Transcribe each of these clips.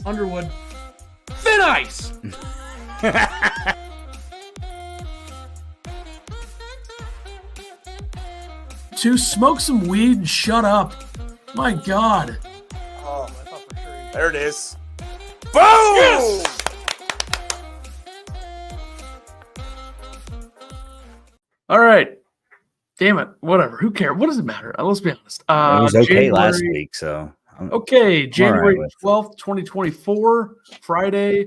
Underwood. Thin ice. To smoke some weed and shut up. My God. Oh, I thought for sure. There it is. Boom! Yes! All right. Damn it. Whatever. Who cares? What does it matter? Let's be honest. It was okay last week, so. Okay, January right 12th, 2024, Friday,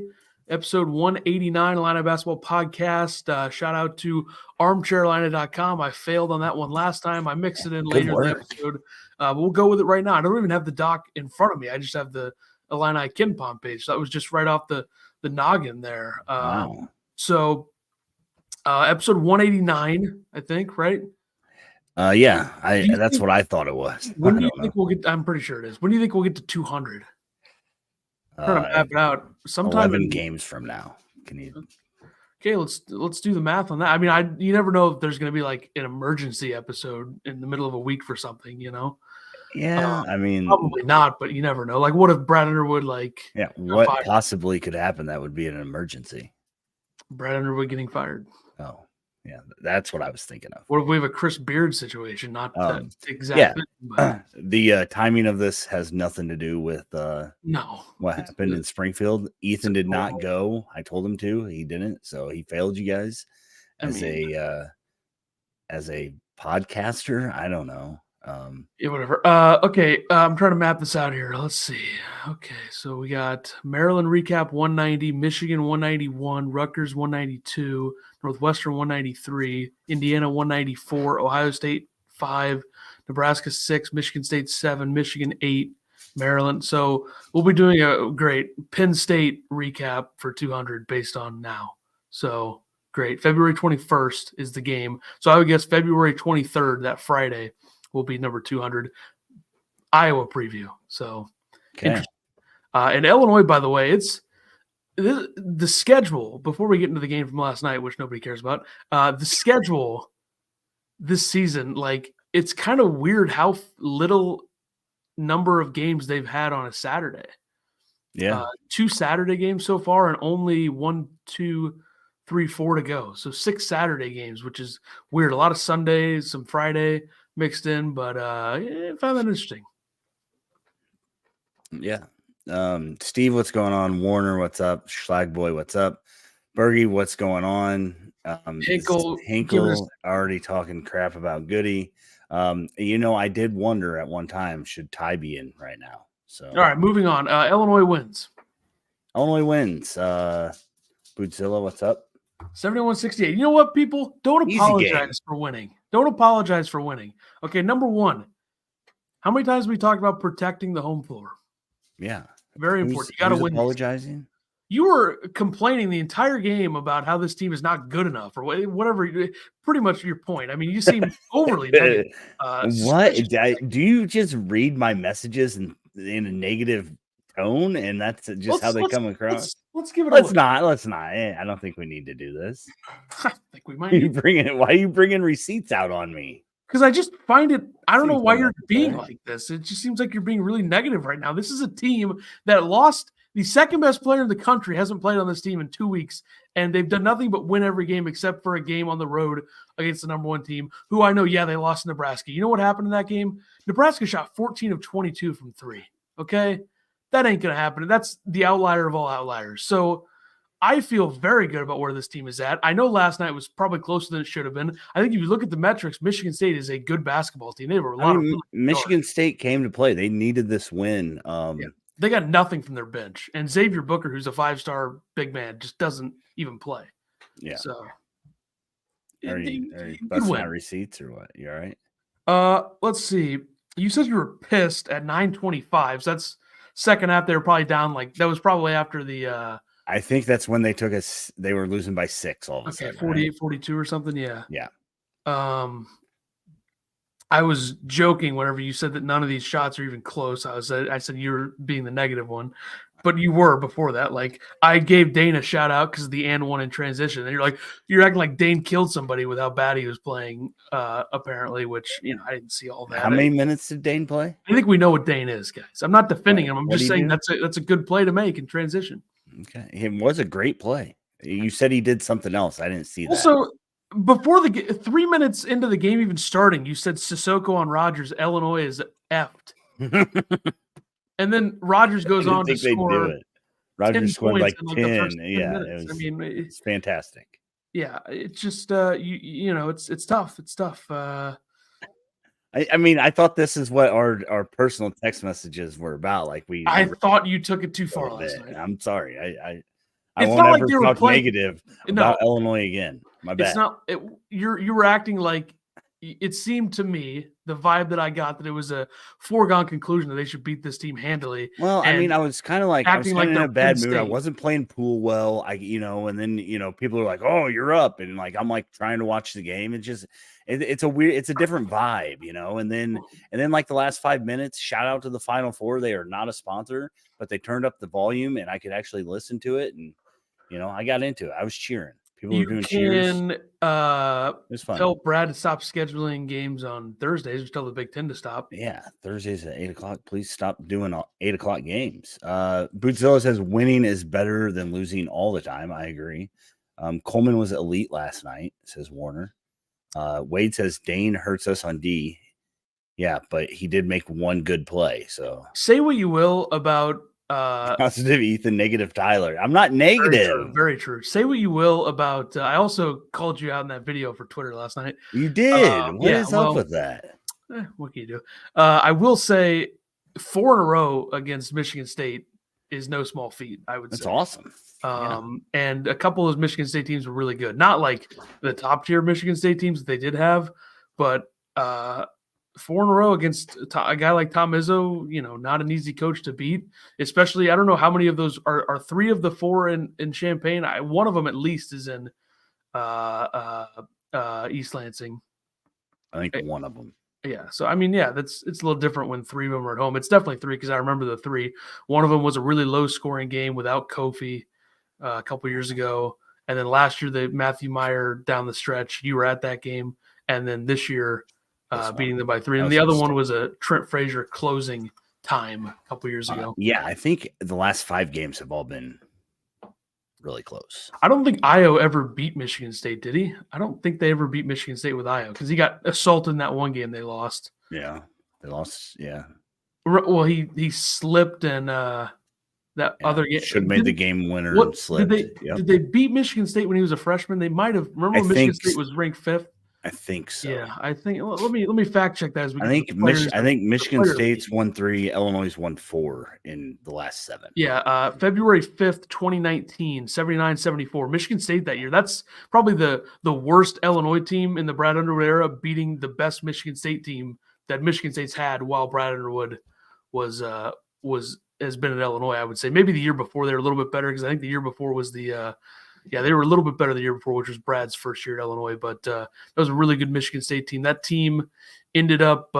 episode 189, Illini Basketball Podcast. Shout out to armchairillini.com. I failed on that one last time. I mixed it in later in the episode. But we'll go with it right now. I don't even have the doc in front of me. I just have the Illini KenPom page. So that was just right off the noggin there. Wow. So episode 189, I think, right? Yeah, that's what I thought it was. When do you think we'll get? I'm pretty sure it is. When do you think we'll get to 200? Trying to map it out. Sometime 11 games from now. Can you? Okay, let's do the math on that. I mean, you never know if there's going to be like an emergency episode in the middle of a week for something, you know? Yeah, I mean, probably not, but you never know. Like, what if Brad Underwood, Yeah, what possibly could happen that would be an emergency? Brad Underwood getting fired. Oh. Yeah, that's what I was thinking of. What if we have a Chris Beard situation? Not that exact thing, but... The timing of this has nothing to do with no what happened in Springfield. Ethan did not go. I told him to. He didn't, so he failed you guys as a podcaster. I don't know. Yeah, whatever. Okay, I'm trying to map this out here. Let's see. Okay, so we got Maryland recap 190, Michigan 191, Rutgers 192, Northwestern 193, Indiana 194, Ohio State 5, Nebraska 6, Michigan State 7, Michigan 8, Maryland. So we'll be doing a great Penn State recap for 200 based on now. So great. February 21st is the game. So I would guess February 23rd, that Friday, will be number 200 Iowa preview. So interesting. And Illinois, by the way, it's the schedule before we get into the game from last night, which nobody cares about. The schedule this season, like, it's kind of weird how little number of games they've had on a Saturday. Yeah. 2 Saturday games so far and only 1, 2, 3, 4 to go. So 6 Saturday games, which is weird. A lot of Sundays, some Friday mixed in, but I found that interesting. Yeah. Steve, what's going on? Warner, what's up? Schlagboy, what's up? Bergie, what's going on? Hinkle already talking crap about Goody. I did wonder at one time, should Ty be in right now? So all right, moving on. Illinois wins. Bootzilla, what's up? 71-68. You know what, people? Don't apologize for winning. Don't apologize for winning. Okay, number one. How many times have we talked about protecting the home floor? Yeah. Very important. You got to win. Apologizing? You were complaining the entire game about how this team is not good enough or whatever. Pretty much your point. I mean, you seem overly negative. What? Do you just read my messages in a negative tone, and that's just how they come across? Let's give it. Let's not. I don't think we need to do this. I think we might. Why are you bringing receipts out on me? Because I just find it. I don't know why you're being like this. It just seems like you're being really negative right now. This is a team that lost. The second best player in the country hasn't played on this team in 2 weeks, and they've done nothing but win every game except for a game on the road against the number one team, who I know, they lost to Nebraska. You know what happened in that game? Nebraska shot 14 of 22 from 3. Okay? That ain't going to happen. That's the outlier of all outliers. So I feel very good about where this team is at. I know last night was probably closer than it should have been. I think if you look at the metrics, Michigan State is a good basketball team. They have a lot of Michigan State came to play. They needed this win. They got nothing from their bench. And Xavier Booker, who's a 5-star big man, just doesn't even play. Yeah. So are you busting out receipts or what? You all right? Let's see. You said you were pissed at 9:25. So that's second half. They were probably down. That was probably after the I think that's when they took us. They were losing by 6 all of a sudden. 48-42 or something. Yeah. Yeah. I was joking whenever you said that none of these shots are even close. I said you're being the negative one. But you were before that. Like, I gave Dane a shout out because of the and one in transition. And you're acting like Dane killed somebody with how bad he was playing, apparently, which, I didn't see all that. How many minutes did Dane play? I think we know what Dane is, guys. I'm not defending him. I'm What'd just he saying do? that's a good play to make in transition. Okay. It was a great play. You said he did something else. I didn't see that. Also, before 3 minutes into the game even starting, you said Sissoko on Rogers, Illinois is effed. And then Rogers goes on to score. Rogers scored like 10. The first 10 yeah, minutes. it's fantastic. Yeah, it's just it's tough. It's tough. I thought this is what our personal text messages were about. Like I thought you took it too far last night. I'm sorry. I won't ever talk negative about Illinois again. My bad. It's not. You were acting like it seemed to me, the vibe that I got, that it was a foregone conclusion that they should beat this team handily. Well, I was kind of like acting like in a bad mood. State. I wasn't playing pool well. And then people are like, "Oh, you're up," and like I'm like trying to watch the game. It's a different vibe, and then like the last 5 minutes. Shout out to the Final Four. They are not a sponsor, but they turned up the volume and I could actually listen to it, and I got into it. I was cheering. People were doing cheers. It was fun. Tell Brad to stop scheduling games on Thursdays. Just tell the Big Ten to stop. Yeah, Thursdays at 8:00. Please stop doing 8:00 games. Bootzilla says winning is better than losing all the time. I agree. Coleman was elite last night, says Warner. Wade says Dane hurts us on D. Yeah, but he did make one good play. So say what you will about positive Ethan, negative Tyler. I'm not negative. Very true. Say what you will about I also called you out in that video for Twitter last night. You did. What is up with that? What can you do? I will say 4 in a row against Michigan State is no small feat, I would say. That's awesome. And a couple of those Michigan State teams were really good. Not like the top tier Michigan State teams that they did have, but 4 in a row against a guy like Tom Izzo, not an easy coach to beat. Especially, I don't know how many of those are 3 of the 4 in Champaign. One of them at least is in East Lansing. I think one of them. Yeah. So it's a little different when 3 of them are at home. It's definitely 3 because I remember the 3. One of them was a really low scoring game without Kofi a couple years ago, and then last year the Matthew Meyer down the stretch. You were at that game, and then this year. Beating them by 3. And the other one was a Trent Frazier closing time a couple years ago. Yeah, I think the last 5 games have all been really close. I don't think Io ever beat Michigan State, did he? I don't think they ever beat Michigan State with Io because he got assaulted in that one game they lost. Yeah, they lost. Yeah. Well, he slipped and other game should have made the game winner and slipped. Did they beat Michigan State when he was a freshman? They might have. Remember when Michigan State was ranked 5th? I think so. Yeah, I think. Let me fact check that. As we I think Michigan State's won 3, Illinois won 4 in the last 7. Yeah, February 5th, 2019, 79-74. Michigan State that year. That's probably the worst Illinois team in the Brad Underwood era, beating the best Michigan State team that Michigan State's had while Brad Underwood has been at Illinois. I would say maybe the year before they were a little bit better because I think the year before was the. They were a little bit better the year before, which was Brad's first year at Illinois. But that was a really good Michigan State team. That team ended up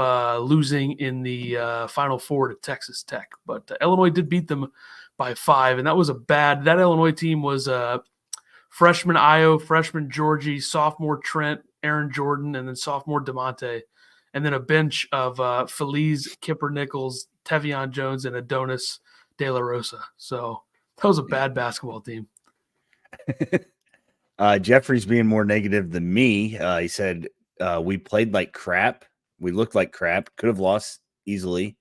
losing in the Final Four to Texas Tech. But Illinois did beat them by 5, and that was that Illinois team was freshman Io, freshman Georgie, sophomore Trent, Aaron Jordan, and then sophomore DeMonte, and then a bench of Feliz, Kipper Nichols, Tevion Jones, and Adonis De La Rosa. So that was a bad basketball team. Jeffrey's being more negative than me. He said we played like crap. We looked like crap. Could have lost easily.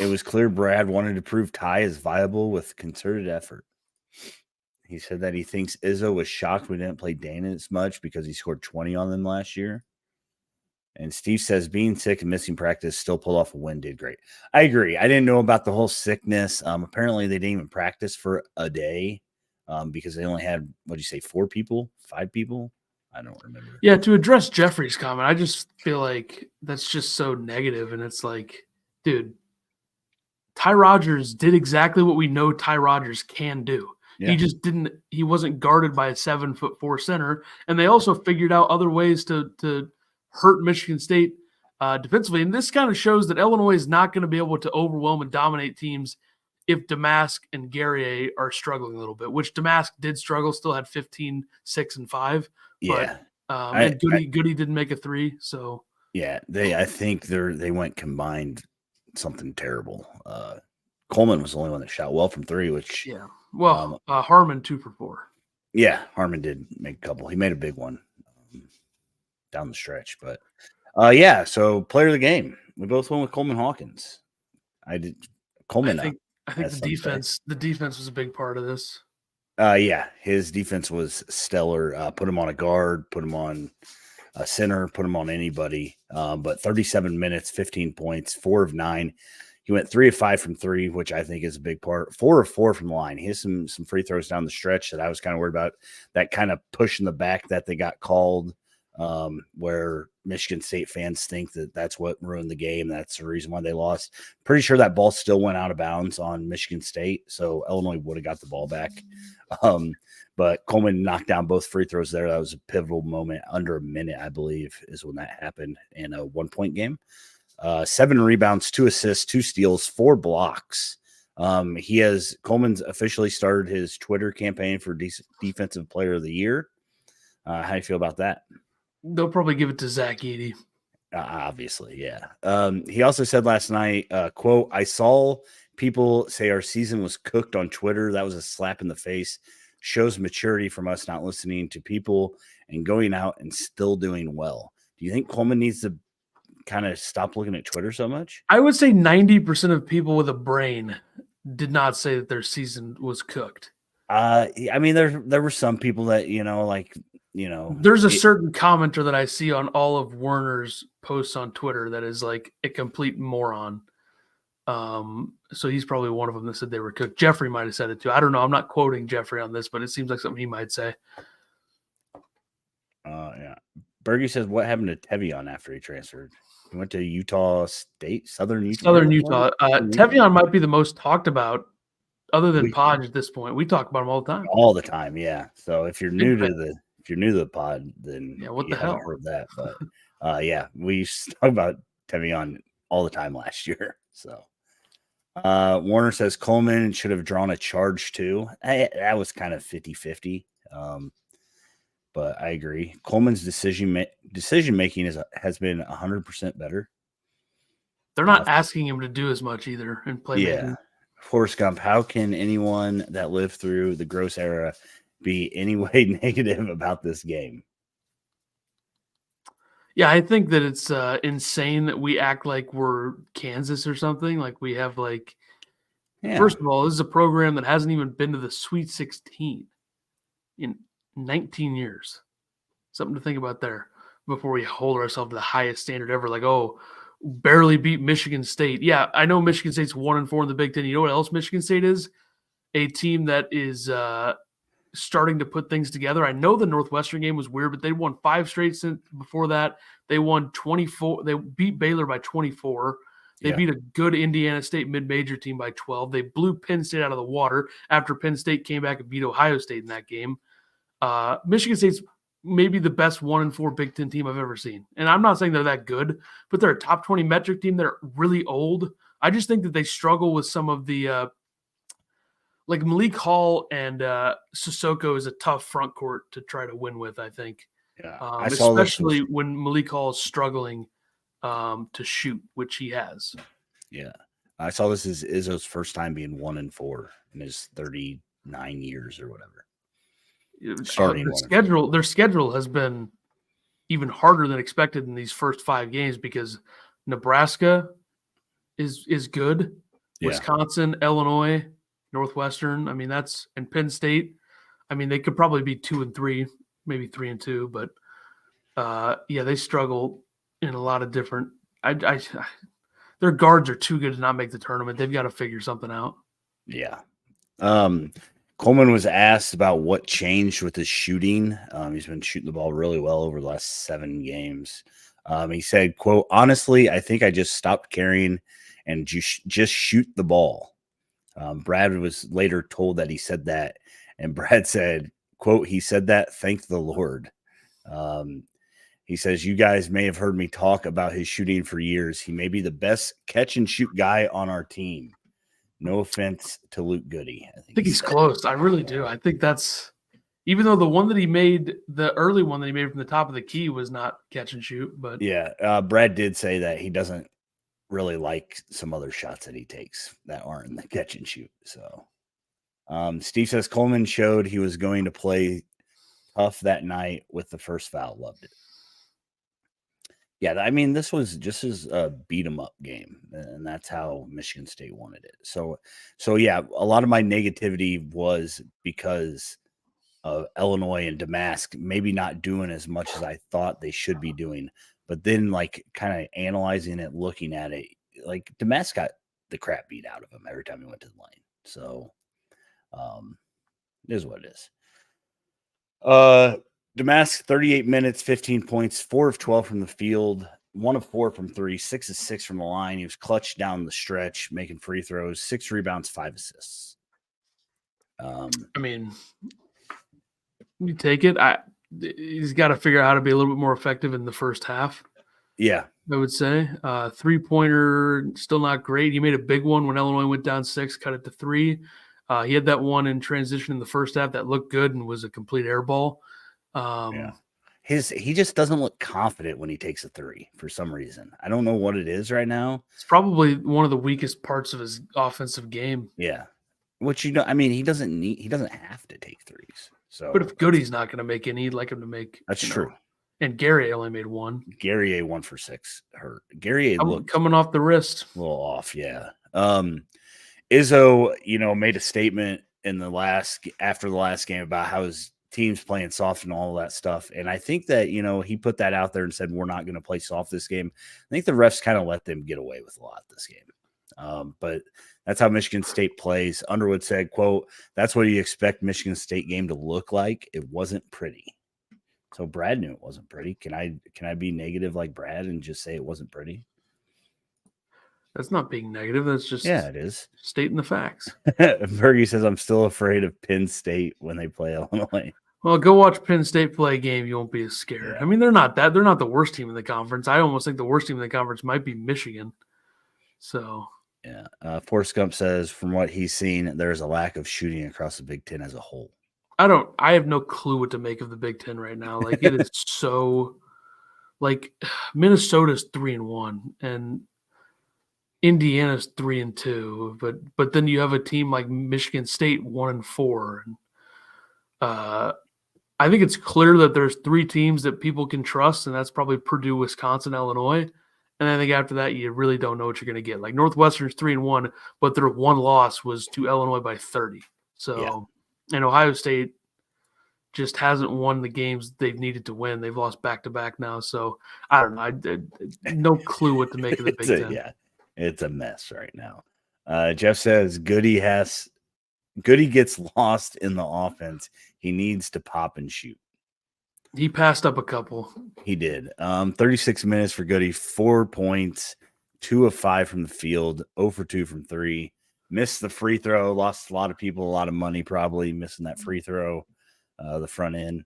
It was clear Brad wanted to prove Ty is viable with concerted effort. He said that he thinks Izzo was shocked we didn't play Dana as much because he scored 20 on them last year. And Steve says being sick and missing practice still pulled off a win. Did great. I agree. I didn't know about the whole sickness. Apparently they didn't even practice for a day. Because they only had, 4 people, 5 people? I don't remember. Yeah, to address Jeffrey's comment, I just feel like that's just so negative. And it's like, dude, Ty Rodgers did exactly what we know Ty Rodgers can do. Yeah. He wasn't guarded by a 7'4" center. And they also figured out other ways to hurt Michigan State defensively. And this kind of shows that Illinois is not going to be able to overwhelm and dominate teams if Damask and Guerrier are struggling a little bit, which Damask did struggle, still had 15, 6, and 5. Yeah. But and Goody didn't make a 3, so yeah, I think they went combined something terrible. Coleman was the only one that shot well from 3, which Harmon 2 for 4. Yeah, Harmon did make a couple. He made a big one down the stretch, but so player of the game. We both went with Coleman Hawkins. I did Coleman. I think the defense was a big part of this. His defense was stellar. Put him on a guard, put him on a center, put him on anybody. But 37 minutes, 15 points, 4 of 9. He went 3 of 5 from 3, which I think is a big part. 4 of 4 from the line. He has some free throws down the stretch that I was kind of worried about. That kind of push in the back that they got called, where Michigan State fans think that that's what ruined the game. That's the reason why they lost. Pretty sure that ball still went out of bounds on Michigan State, so Illinois would have got the ball back. But Coleman knocked down both free throws there. That was a pivotal moment. Under a minute, I believe, is when that happened in a 1-point game. 7 rebounds, 2 assists, 2 steals, 4 blocks. Coleman's officially started his Twitter campaign for Defensive Player of the Year. How do you feel about that? They'll probably give it to Zach Edey. Obviously, yeah. He also said last night, quote, "I saw people say our season was cooked on Twitter. That was a slap in the face. Shows maturity from us not listening to people and going out and still doing well." Do you think Coleman needs to kind of stop looking at Twitter so much? I would say 90% of people with a brain did not say that their season was cooked. I mean, there were some people that, there's a certain commenter that I see on all of Werner's posts on Twitter that is like a complete moron. So he's probably one of them that said they were cooked. Jeffrey might have said it too. I don't know. I'm not quoting Jeffrey on this, but it seems like something he might say. Yeah. Bergie says, what happened to Tevion after he transferred? He went to Utah State, Southern Utah. Tevion might be the most talked about, other than Podge at this point. We talk about him all the time. All the time, yeah. So if you're new to the pod, then what the hell? Heard that, but we used to talk about Tevion all the time last year. So Warner says Coleman should have drawn a charge too. That was kind of 50-50. But I agree. Coleman's decision making has been 100% better. They're not asking him to do as much either in playmaking. Yeah. Forrest Gump, how can anyone that lived through the gross era be any way negative about this game? Yeah, I think that it's insane that we act like we're Kansas or something. Like we have first of all, this is a program that hasn't even been to the Sweet 16 in 19 years. Something to think about there before we hold ourselves to the highest standard ever. Like, barely beat Michigan State. Yeah, I know Michigan State's 1-4 in the Big Ten. You know what else Michigan State is? A team that is starting to put things together. I know the Northwestern game was weird, but they won 5 straight since before that. They won 24. They beat Baylor by 24. They beat a good Indiana State mid-major team by 12. They blew Penn State out of the water after Penn State came back and beat Ohio State in that game. Michigan State's maybe the best 1-4 Big Ten team I've ever seen. And I'm not saying they're that good, but they're a top 20 metric team. They're really old. I just think that they struggle with some of the like Malik Hall and Sissoko is a tough front court to try to win with, I think. Yeah, especially when Malik Hall is struggling to shoot, which he has. Yeah. I saw this as Izzo's first time being 1-4 in his 39 years or whatever. Their schedule has been even harder than expected in these first 5 games because Nebraska is good. Yeah. Wisconsin, Illinois, Northwestern. I mean, and Penn State. I mean, they could probably be 2-3, maybe 3-2, but they struggle in a lot of different. Their guards are too good to not make the tournament. They've got to figure something out. Yeah. Coleman was asked about what changed with his shooting. He's been shooting the ball really well over the last 7 games. He said, quote, "Honestly, I think I just stopped caring and just shoot the ball." Brad was later told that he said that, and Brad said, quote, "He said that, thank the Lord." He says, "You guys may have heard me talk about his shooting for years. He may be the best catch and shoot guy on our team. No offense to Luke Goody. I think he's close. I really do. I think that's, even though the one that he made, the early one that he made from the top of the key was not catch and shoot, but yeah, Brad did say that he doesn't really like some other shots that he takes that aren't in the catch and shoot. So Steve says Coleman showed he was going to play tough that night with the first foul. Loved it. Yeah, I mean, this was just as a beat 'em up game, and that's how Michigan State wanted it. So yeah, a lot of my negativity was because of Illinois and Damask maybe not doing as much as I thought they should be doing. But then, like, kind of analyzing it, looking at it, like Damask got the crap beat out of him every time he went to the lane. So it is what it is. Damask, 38 minutes, 15 points, 4 of 12 from the field, 1 of 4 from 3, 6 of 6 from the line. He was clutch down the stretch, making free throws, 6 rebounds, 5 assists. I mean, you take it. He's got to figure out how to be a little bit more effective in the first half. Yeah, I would say 3-pointer still not great. He made a big one when Illinois went down 6, cut it to 3. He had that one in transition in the first half that looked good and was a complete air ball. Yeah. He just doesn't look confident when he takes a 3 for some reason. I don't know what it is right now. It's probably one of the weakest parts of his offensive game. Yeah. Which, I mean, he doesn't have to take 3s. So, but if Goody's not going to make any, he'd like him to make. That's true. And Gary only made 1. Gary 1 for 6 hurt. Gary looked coming off the wrist. A little off, yeah. Izzo, made a statement after the last game about how his team's playing soft and all of that stuff. And I think that, he put that out there and said, we're not going to play soft this game. I think the refs kind of let them get away with a lot this game. But that's how Michigan State plays. Underwood said, quote, "That's what you expect Michigan State game to look like. It wasn't pretty." So Brad knew it wasn't pretty. Can I be negative like Brad and just say it wasn't pretty? That's not being negative. That's just it is stating the facts. Fergie says, "I'm still afraid of Penn State when they play Illinois." Well, go watch Penn State play a game. You won't be as scared. Yeah. I mean, they're not the worst team in the conference. I almost think the worst team in the conference might be Michigan. So yeah, Forrest Gump says, from what he's seen, there's a lack of shooting across the Big Ten as a whole. I have no clue what to make of the Big Ten right now. Like, it is so, like, Minnesota's 3-1 and Indiana's 3-2, but then you have a team like Michigan State 1-4, and I think it's clear that there's 3 teams that people can trust, and that's probably Purdue, Wisconsin, Illinois. And I think after that, you really don't know what you're going to get. Like, Northwestern's 3-1, but their one loss was to Illinois by 30. So, and Ohio State just hasn't won the games they've needed to win. They've lost back-to-back now. So, I don't know. No clue what to make of the Big Ten. Yeah, it's a mess right now. Jeff says, Goody gets lost in the offense. He needs to pop and shoot. He passed up a couple. He did. 36 minutes for Goody, 4 points, 2 of 5 from the field, 0 for 2 from 3. Missed the free throw, lost a lot of people a lot of money probably missing that free throw, the front end.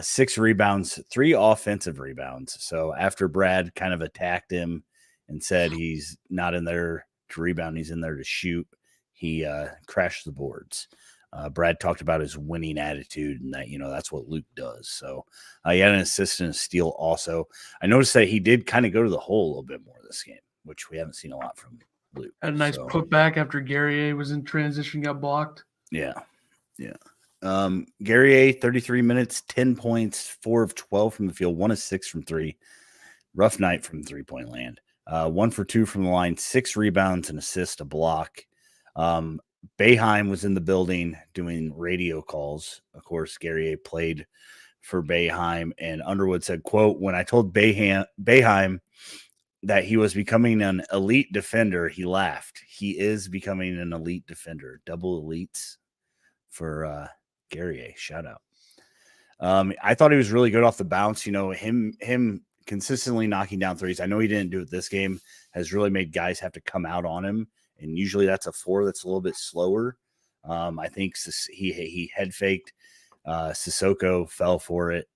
6 rebounds, 3 offensive rebounds. So after Brad kind of attacked him and said he's not in there to rebound, he's in there to shoot, he crashed the boards. Brad talked about his winning attitude and that, that's what Luke does. So he had an assist and a steal also. I noticed that he did kind of go to the hole a little bit more this game, which we haven't seen a lot from Luke. Had a nice putback after Gary was in transition, got blocked. Yeah. Gary 33 minutes, 10 points, 4 of 12 from the field, 1 of 6 from 3. Rough night from 3-point land. 1 for 2 from the line, 6 rebounds, an assist, a block. Boeheim was in the building doing radio calls. Of course, Gary played for Boeheim, and Underwood said, quote, "When I told Boeheim that he was becoming an elite defender, he laughed. He is becoming an elite defender." Double elites for Gary. Shout out. I thought he was really good off the bounce. Him consistently knocking down threes. I know he didn't do it this game, has really made guys have to come out on him. And usually that's a 4 that's a little bit slower. I think he head faked. Sissoko fell for it,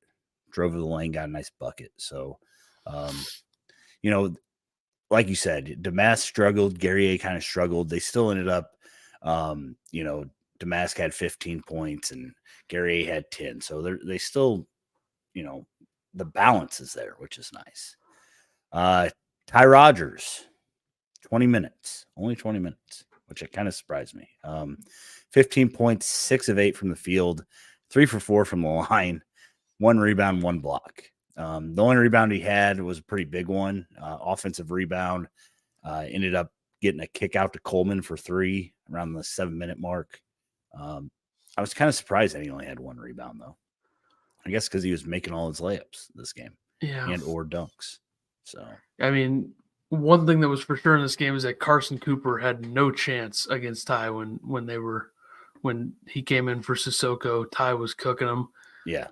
drove to the lane, got a nice bucket. So, like you said, Damask struggled. Gary kind of struggled. They still ended up Damask had 15 points and Gary had 10. So they still, the balance is there, which is nice. Ty Rogers, 20 minutes, only 20 minutes, which kind of surprised me. 15 points, 6 of 8 from the field, 3 for 4 from the line, 1 rebound, 1 block. The only rebound he had was a pretty big one, offensive rebound. Ended up getting a kick out to Coleman for 3 around the 7-minute mark. I was kind of surprised that he only had 1 rebound, though. I guess because he was making all his layups this game, and or dunks. So I mean, one thing that was for sure in this game is that Carson Cooper had no chance against Ty when he came in for Sissoko. Ty was cooking him. Yeah.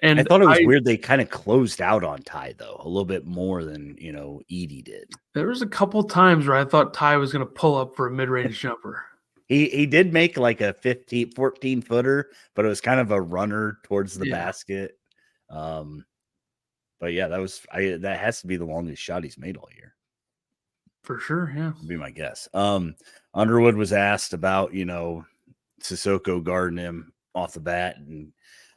And I thought it was weird they kind of closed out on Ty, though, a little bit more than, Edie did. There was a couple times where I thought Ty was going to pull up for a mid-range jumper. He did make like a 14-footer, but it was kind of a runner towards the basket. But yeah, that has to be the longest shot he's made all year. For sure, yeah. Would be my guess. Underwood was asked about, Sissoko guarding him off the bat, and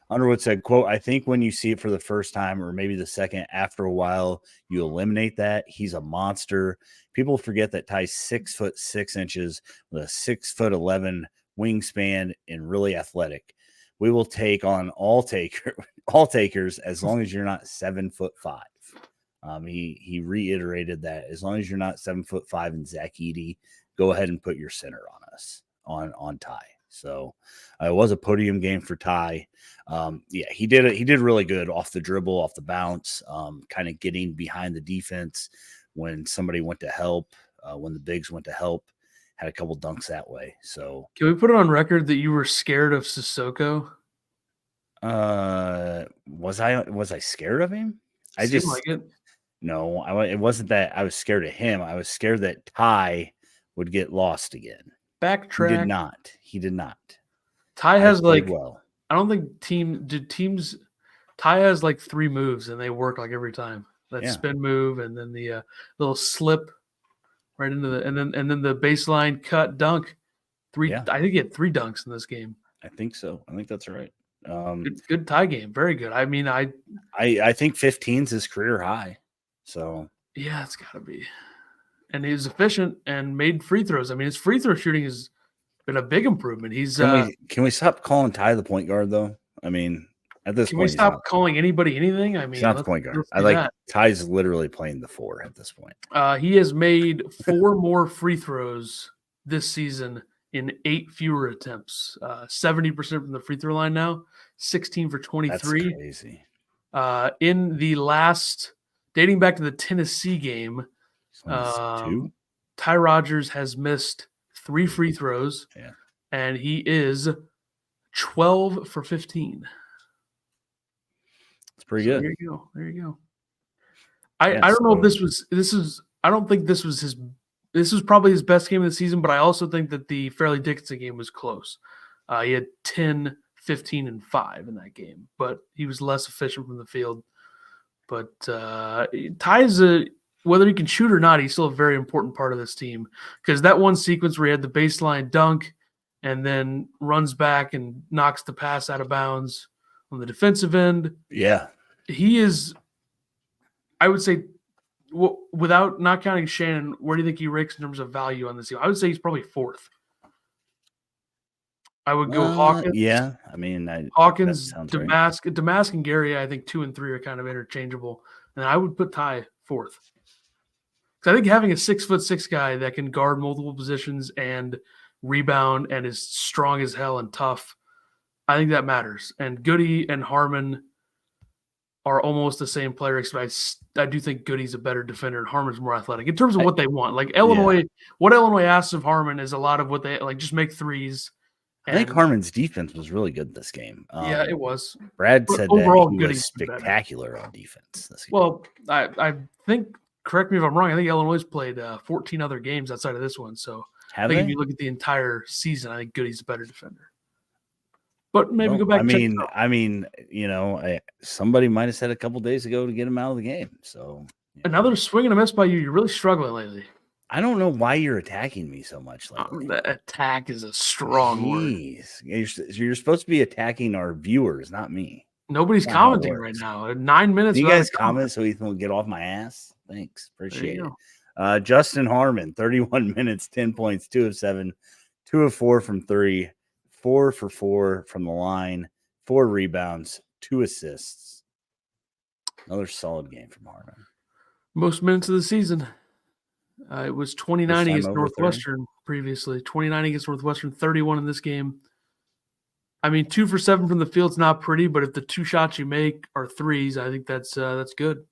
Underwood said, quote, "I think when you see it for the first time or maybe the second after a while, you eliminate that. He's a monster. People forget that Ty's 6'6" with a 6'11" wingspan and really athletic. We will take on all takers as long as you're not 7'5". He reiterated that as long as you're not 7'5" and Zach Edey, go ahead and put your center on us on Ty. So it was a podium game for Ty. He did really good off the dribble, off the bounce, kind of getting behind the defense when somebody went to help, when the bigs went to help, had a couple dunks that way. So can we put it on record that you were scared of Sissoko? Was I scared of him? I just like it. No, it wasn't that I was scared of him. I was scared that Ty would get lost again. Backtrack. He did not. Ty has I don't think Ty has like 3 moves and they work like every time. That spin move and then the little slip right into and then the baseline cut dunk. I think he had 3 dunks in this game. I think so. I think that's right. Good Ty game. Very good. I mean, I think 15's his career high. So yeah, it's gotta be. And he was efficient and made free throws. I mean, his free throw shooting has been a big improvement. Can we stop calling Ty the point guard, though? I mean, at this point, can we stop calling anybody anything? I mean, he's not the point guard. I like that. Ty's literally playing the 4 at this point. He has made 4 more free throws this season in 8 fewer attempts. 70% from the free throw line now, 16 for 23. That's crazy. In the last, dating back to the Tennessee game, 2? Ty Rogers has missed 3 free throws, and he is 12 for 15. It's pretty good. There you go. I don't know if this is. I don't think this was his. This was probably his best game of the season, but I also think that the Fairleigh Dickinson game was close. He had 10, 15, and 5 in that game, but he was less efficient from the field. But Ty's whether he can shoot or not, he's still a very important part of this team, because that one sequence where he had the baseline dunk and then runs back and knocks the pass out of bounds on the defensive end. Yeah. He is, I would say, without not counting Shannon, where do you think he ranks in terms of value on this team? I would say he's probably 4th. I would go Hawkins. Yeah, I mean, Hawkins, Damask, right. Damask and Gary, I think 2 and 3 are kind of interchangeable, and I would put Ty 4th. Because I think having a 6'6" guy that can guard multiple positions and rebound and is strong as hell and tough, I think that matters. And Goody and Harmon are almost the same player, except I do think Goody's a better defender and Harmon's more athletic in terms of what they want. Like Illinois, what Illinois asks of Harmon is a lot of what they like. Just make threes. I think Harmon's defense was really good this game. Yeah, it was. Brad said overall, that he was spectacular on defense this game. Well, I think, correct me if I'm wrong, I think Illinois played 14 other games outside of this one. So I think if you look at the entire season, I think Goody's a better defender. But maybe go back. I mean, somebody might have said a couple days ago to get him out of the game. So another swing and a miss by you. You're really struggling lately. I don't know why you're attacking me so much lately. The attack is a strong word. You're supposed to be attacking our viewers, not me. Nobody's commenting right now. 9 minutes. You guys comment so Ethan will get off my ass. Thanks. Appreciate it. Justin Harmon, 31 minutes, 10 points, 2 of 7, 2 of 4 from 3, 4 for 4 from the line, 4 rebounds, 2 assists. Another solid game from Harmon. Most minutes of the season. It was 29 against Northwestern previously. 29 against Northwestern, 31 in this game. I mean, 2 for 7 from the field's not pretty, but if the 2 shots you make are threes, I think that's good.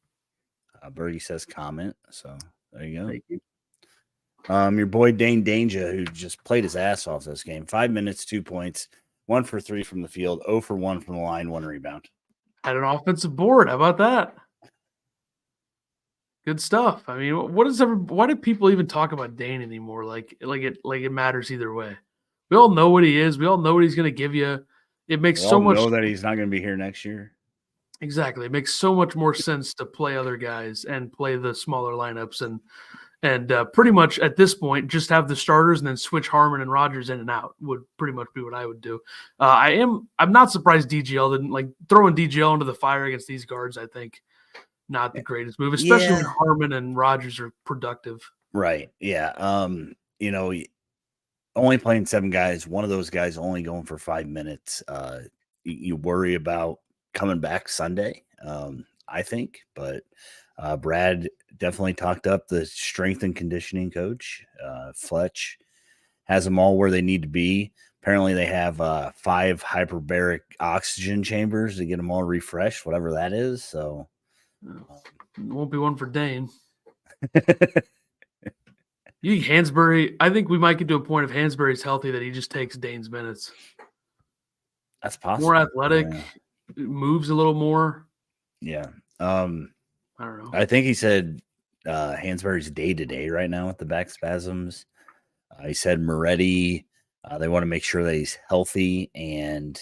Bergie says comment, so there you go. Thank you. Your boy Dane Danger, who just played his ass off this game. 5 minutes, 2 points, 1 for 3 from the field, 0 for 1 from the line, 1 rebound. Had an offensive board. How about that? Good stuff. I mean, why do people even talk about Dane anymore? Like it matters either way. We all know what he is. We all know what he's going to give you. It makes so much. Know that he's not going to be here next year. Exactly. It makes so much more sense to play other guys and play the smaller lineups and pretty much at this point just have the starters and then switch Harmon and Rogers in and out would pretty much be what I would do. I'm not surprised DGL didn't like throwing DGL into the fire against these guards. I think not the greatest move, especially when Harmon and Rogers are productive. Right. Yeah. Only playing 7 guys, one of those guys only going for 5 minutes. You worry about coming back Sunday, I think, but Brad definitely talked up the strength and conditioning coach. Fletch has them all where they need to be. Apparently they have 5 hyperbaric oxygen chambers to get them all refreshed, whatever that is. So it won't be one for Dane. You think Hansberry? I think we might get to a point if Hansberry's healthy that he just takes Dane's minutes. That's possible. More athletic, moves a little more. Yeah. I don't know. I think he said Hansberry's day-to-day right now with the back spasms. He said Moretti, they want to make sure that he's healthy and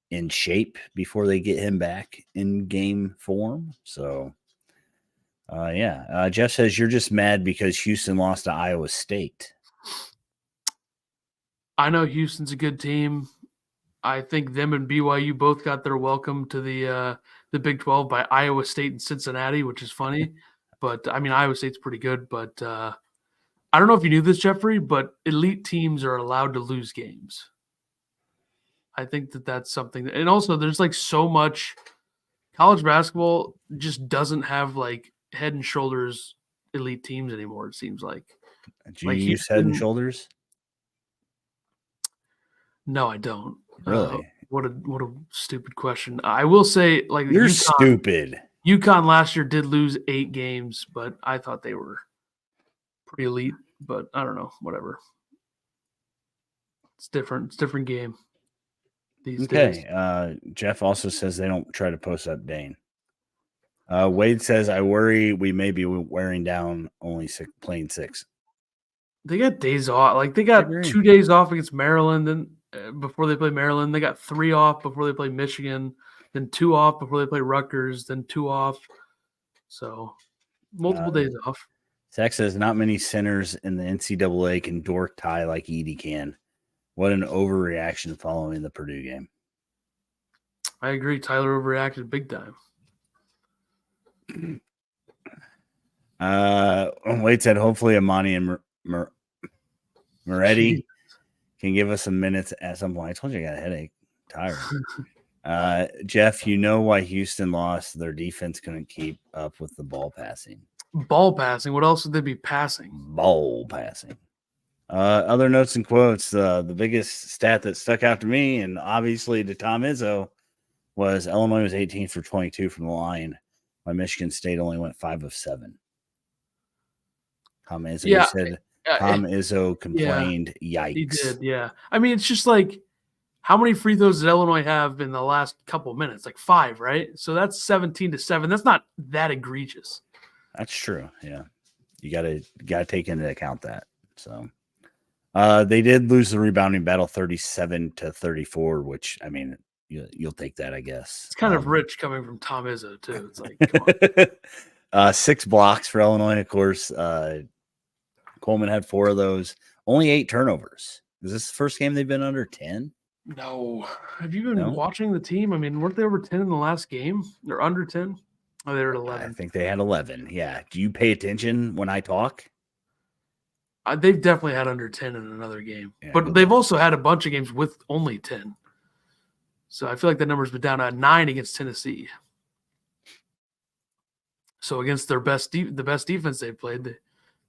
in shape before they get him back in game form. So, Jeff says you're just mad because Houston lost to Iowa State. I know Houston's a good team. I think them and BYU both got their welcome to the Big 12 by Iowa State and Cincinnati, which is funny. But, I mean, Iowa State's pretty good. But I don't know if you knew this, Jeffrey, but elite teams are allowed to lose games. I think that's something. And also, there's, like, so much – college basketball just doesn't have, like, head and shoulders elite teams anymore, it seems like. Do you use head and shoulders? No, I don't. Really? What a stupid question. I will say, like, you're stupid. UConn last year did lose 8 games, but I thought they were pretty elite. But I don't know. Whatever. It's different. It's a different game these days. Jeff also says they don't try to post up Dane. Wade says, I worry we may be wearing down only playing 6. They got days off. Like, they got 2 days off against Maryland and before they play Maryland. They got 3 off before they play Michigan, then 2 off before they play Rutgers, then 2 off. So multiple days off. Zach says not many centers in the NCAA can dork tie like Edie can. What an overreaction following the Purdue game. I agree. Tyler overreacted big time. Wade said hopefully Amani and Moretti can give us some minutes at some point. I told you I got a headache. Tired. Jeff, you know why Houston lost? Their defense couldn't keep up with the ball passing. Ball passing? What else would they be passing? Ball passing. Other notes and quotes. The biggest stat that stuck out to me, and obviously to Tom Izzo, was Illinois was 18 for 22 from the line, while Michigan State only went 5 of 7. Tom Izzo said Tom Izzo complained, yikes. He did, yeah. I mean, it's just like, how many free throws did Illinois have in the last couple minutes? Like 5, right? So that's 17-7. That's not that egregious. That's true, yeah. You gotta take into account that. So they did lose the rebounding battle 37-34, which, I mean, you'll take that, I guess. It's kind of rich coming from Tom Izzo, too. It's like, come on. 6 blocks for Illinois, of course. Coleman had 4 of those. Only 8 turnovers. Is this the first game they've been under 10? No. Have you been watching the team? I mean, weren't they over 10 in the last game? They're under 10? Oh, they're at 11. I think they had 11. Yeah. Do you pay attention when I talk? They've definitely had under 10 in another game. Yeah, but they've also had a bunch of games with only 10. So I feel like the number's been down at 9 against Tennessee. So against their the best defense they've played,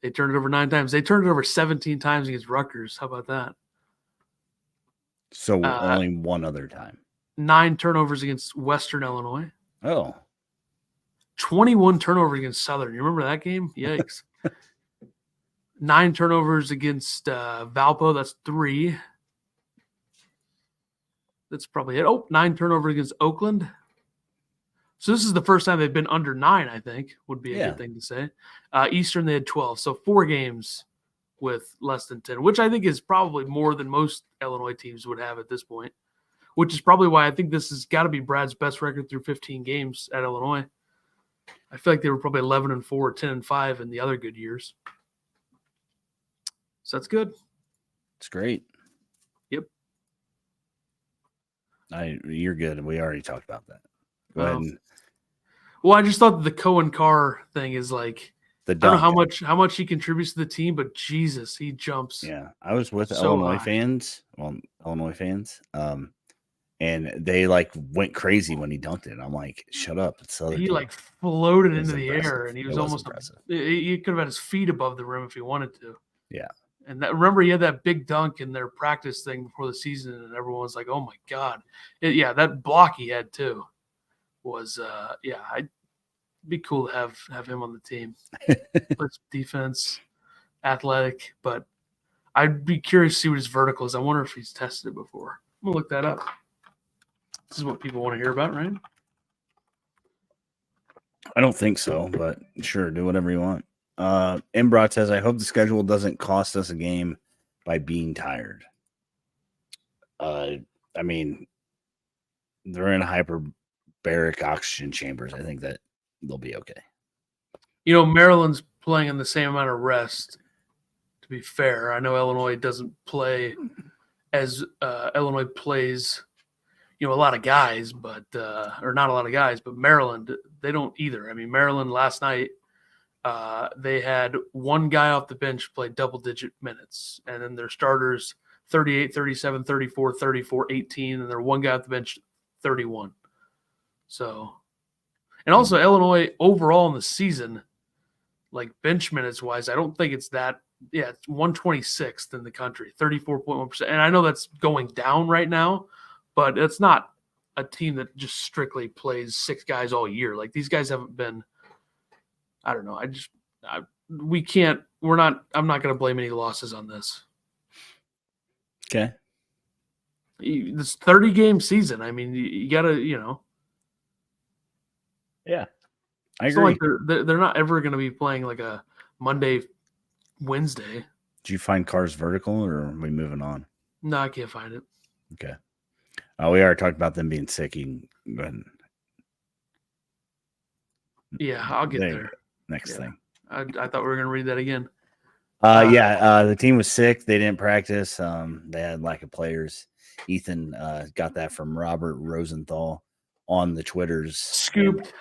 they turned it over 9 times. They turned it over 17 times against Rutgers. How about that? So only one other time. 9 turnovers against Western Illinois. Oh. 21 turnovers against Southern. You remember that game? Yikes. 9 turnovers against Valpo. That's 3. That's probably it. Oh, 9 turnovers against Oakland. So this is the first time they've been under 9, I think, would be a good thing to say. Eastern, they had 12. So 4 games with less than 10, which I think is probably more than most Illinois teams would have at this point, which is probably why I think this has got to be Brad's best record through 15 games at Illinois. I feel like they were probably 11-4, 10-5 in the other good years. So that's good. It's great. Yep. You're good. We already talked about that. Go ahead. Well, I just thought that the Cohen Carr thing is like, I don't know how much he contributes to the team, but Jesus, he jumps. Yeah, I was with Illinois fans. Well, Illinois fans. And they like went crazy when he dunked it. I'm like, shut up. He like floated into the air, and he was almost impressive. He could have had his feet above the rim if he wanted to. Yeah. And remember, he had that big dunk in their practice thing before the season, and everyone was like, "Oh my god!" That block he had too was, I'd be cool to have him on the team. Plays defense, athletic, but I'd be curious to see what his vertical is. I wonder if he's tested it before. I'm gonna look that up. This is what people want to hear about, right? I don't think so, but sure, do whatever you want. Embrot says, I hope the schedule doesn't cost us a game by being tired. I mean, they're in hyperbaric oxygen chambers. I think that they'll be okay. You know, Maryland's playing in the same amount of rest, to be fair. I know Illinois doesn't play as Illinois plays, a lot of guys, but or not a lot of guys, but Maryland, they don't either. I mean, Maryland last night, they had one guy off the bench play double-digit minutes, and then their starters 38, 37, 34, 34, 18, and their one guy off the bench 31. So, and also Illinois overall in the season, like bench minutes wise, I don't think it's that. Yeah, it's 126th in the country, 34.1%. And I know that's going down right now, but it's not a team that just strictly plays 6 guys all year. Like these guys haven't been. I don't know. I'm not going to blame any losses on this. Okay. This 30-game season. I mean, you got to, Yeah, I agree. Like they're not ever going to be playing like a Monday, Wednesday. Did you find Carr's vertical, or are we moving on? No, I can't find it. Okay. We already talked about them being sick. Go ahead. Yeah, I'll get there. Next thing. I thought we were going to read that again. The team was sick. They didn't practice. They had lack of players. Ethan got that from Robert Rosenthal on the Twitters. Scooped.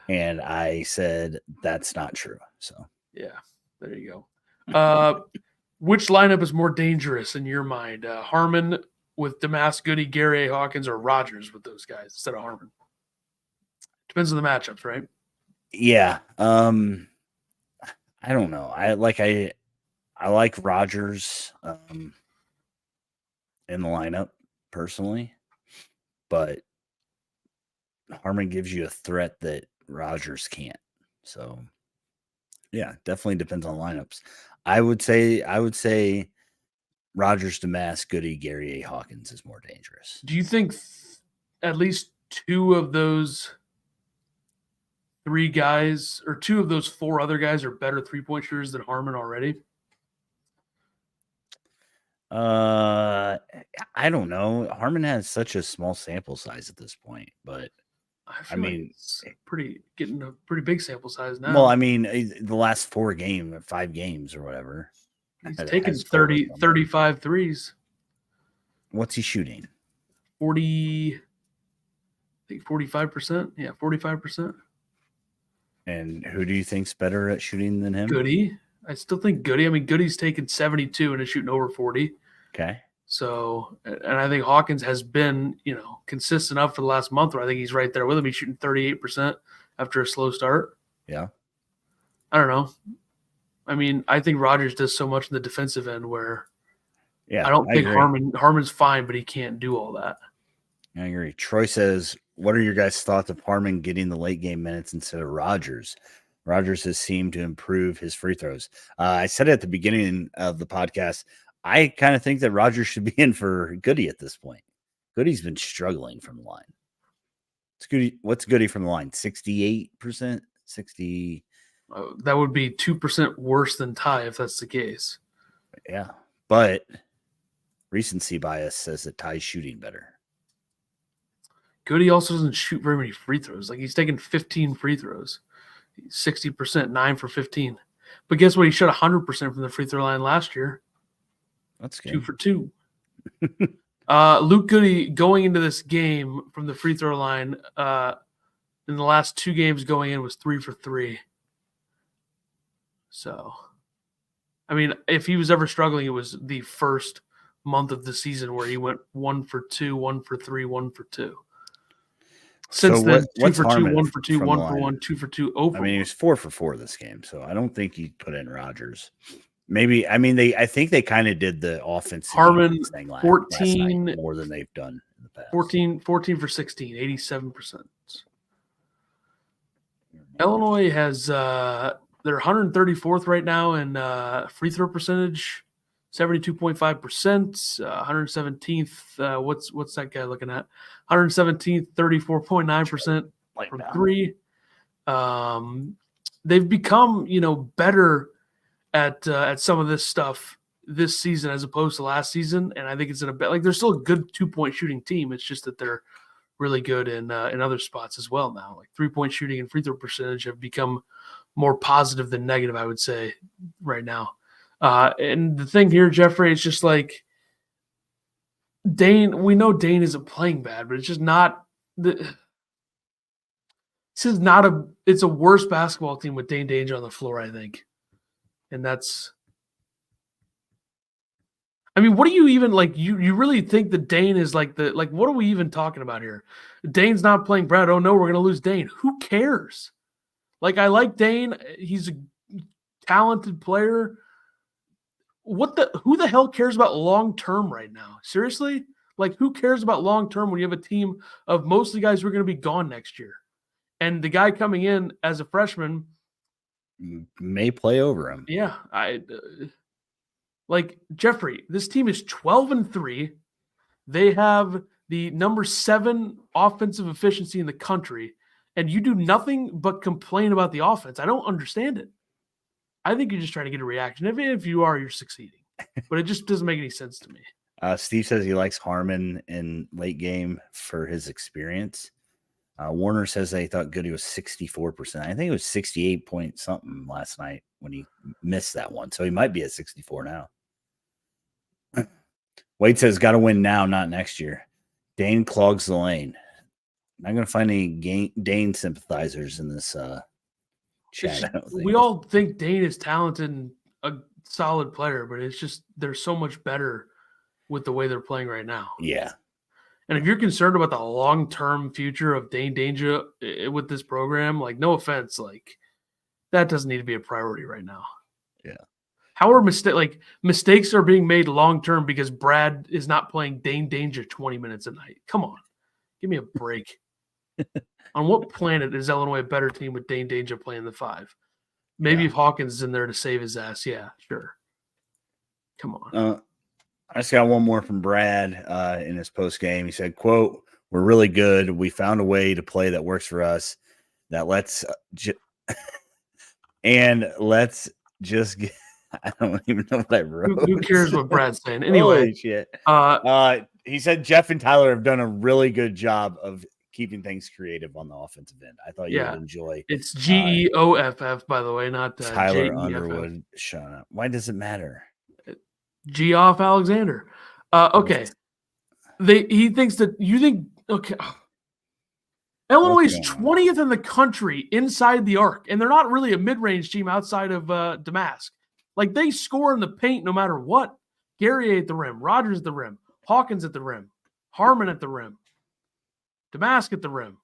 And I said, that's not true. So, yeah, there you go. Which lineup is more dangerous in your mind? Harmon with Damas, Goody, Gary A. Hawkins, or Rogers with those guys instead of Harmon? Depends on the matchups, right? Yeah. I don't know. I like Rogers in the lineup personally, but Harmon gives you a threat that Rogers can't. So yeah, definitely depends on lineups. I would say Rogers, Damas, Goody, Gary A. Hawkins is more dangerous. Do you think at least 2 of those 3 guys or 2 of those 4 other guys are better 3-point shooters than Harmon already? I don't know. Harmon has such a small sample size at this point, but I mean, it's getting a pretty big sample size now. Well, I mean, the last 5 games or whatever. He's taking 35 threes. What's he shooting? 40, I think 45%. Yeah, 45%. And who do you think's better at shooting than him? Goody. I still think Goody. I mean, Goody's taken 72 and is shooting over 40. Okay. So, and I think Hawkins has been, consistent up for the last month where I think he's right there with him. He's shooting 38% after a slow start. Yeah. I don't know. I mean, I think Rodgers does so much in the defensive end where I don't think Harmon's fine, but he can't do all that. I agree. Troy says, what are your guys' thoughts of Harmon getting the late game minutes instead of Rodgers? Rodgers has seemed to improve his free throws. I said at the beginning of the podcast, I kind of think that Rodgers should be in for Goody at this point. Goody's been struggling from the line. What's Goody from the line? 68%? 60? That would be 2% worse than Ty if that's the case. Yeah, but recency bias says that Ty's shooting better. Goody also doesn't shoot very many free throws. Like he's taken 15 free throws, 60%, 9 for 15. But guess what? He shot 100% from the free throw line last year. That's good. 2 for 2. Luke Goody going into this game from the free throw line in the last 2 games going in was 3 for 3. So, I mean, if he was ever struggling, it was the first month of the season where he went 1 for 2, 1 for 3, 1 for 2. Since so then, 2 for 2, Harmon 1 for 2, 1 for 1, 2 for 2, 0 for 1. I mean, he was 4 for 4 this game, so I don't think he put in Rodgers. Maybe, I mean, I think they kind of did the offensive Harmon thing 14 last night more than they've done in the past. 14 for 16, 87%. Illinois has they're 134th right now in free throw percentage, 72.5%, 117th. What's that guy looking at? 117th, 34.9% from 3. They've become, better at some of this stuff this season as opposed to last season, and I think it's in a like they're still a good 2-point shooting team. It's just that they're really good in other spots as well now. Like 3-point shooting and free throw percentage have become more positive than negative, I would say, right now. And the thing here, Jeffrey, it's just like Dane. We know Dane isn't playing bad, but it's just not the. This is not a. It's a worse basketball team with Dane Danger on the floor, I think, and that's. I mean, what do you even like? You really think that Dane is like the like? What are we even talking about here? Dane's not playing Brad. Oh no, we're gonna lose Dane. Who cares? Like I like Dane. He's a talented player. Who the hell cares about long term right now? Seriously? Like who cares about long term when you have a team of mostly guys who are going to be gone next year? And the guy coming in as a freshman may play over him. Yeah, like Jeffrey, this team is 12-3. They have the number 7 offensive efficiency in the country, and you do nothing but complain about the offense. I don't understand it. I think you're just trying to get a reaction. If you are, you're succeeding. But it just doesn't make any sense to me. Steve says he likes Harmon in late game for his experience. Warner says that he thought Goody was 64%. I think it was 68 point something last night when he missed that one. So he might be at 64 now. Wade says, got to win now, not next year. Dane clogs the lane. Not going to find any Dane sympathizers in this chat. I don't think. We all think Dane is talented and a solid player, but it's just they're so much better with the way they're playing right now. Yeah. And if you're concerned about the long-term future of Dane Danger with this program, like no offense, like that doesn't need to be a priority right now. Yeah. How are mistakes are being made long-term because Brad is not playing Dane Danger 20 minutes a night? Come on. Give me a break. On what planet is Illinois a better team with Dane Danger playing the 5? Maybe if Hawkins is in there to save his ass. Yeah, sure. Come on. I just got one more from Brad in his post game. He said, quote, we're really good. We found a way to play that works for us. That let's just get, I don't even know what I wrote. Who cares what Brad's saying? Anyway. Holy shit. He said Jeff and Tyler have done a really good job of keeping things creative on the offensive end. I thought you would enjoy. It's GEOFF, by the way, not Tyler J-E-F-F. Underwood. Shut up. Why does it matter? Geoff Alexander. Okay. He thinks that you think okay. Illinois is 20th in the country inside the arc, and they're not really a mid-range team outside of Damask. Like they score in the paint no matter what. Guerrier at the rim, Rogers at the rim, Hawkins at the rim, Harmon at the rim, Damask at the rim.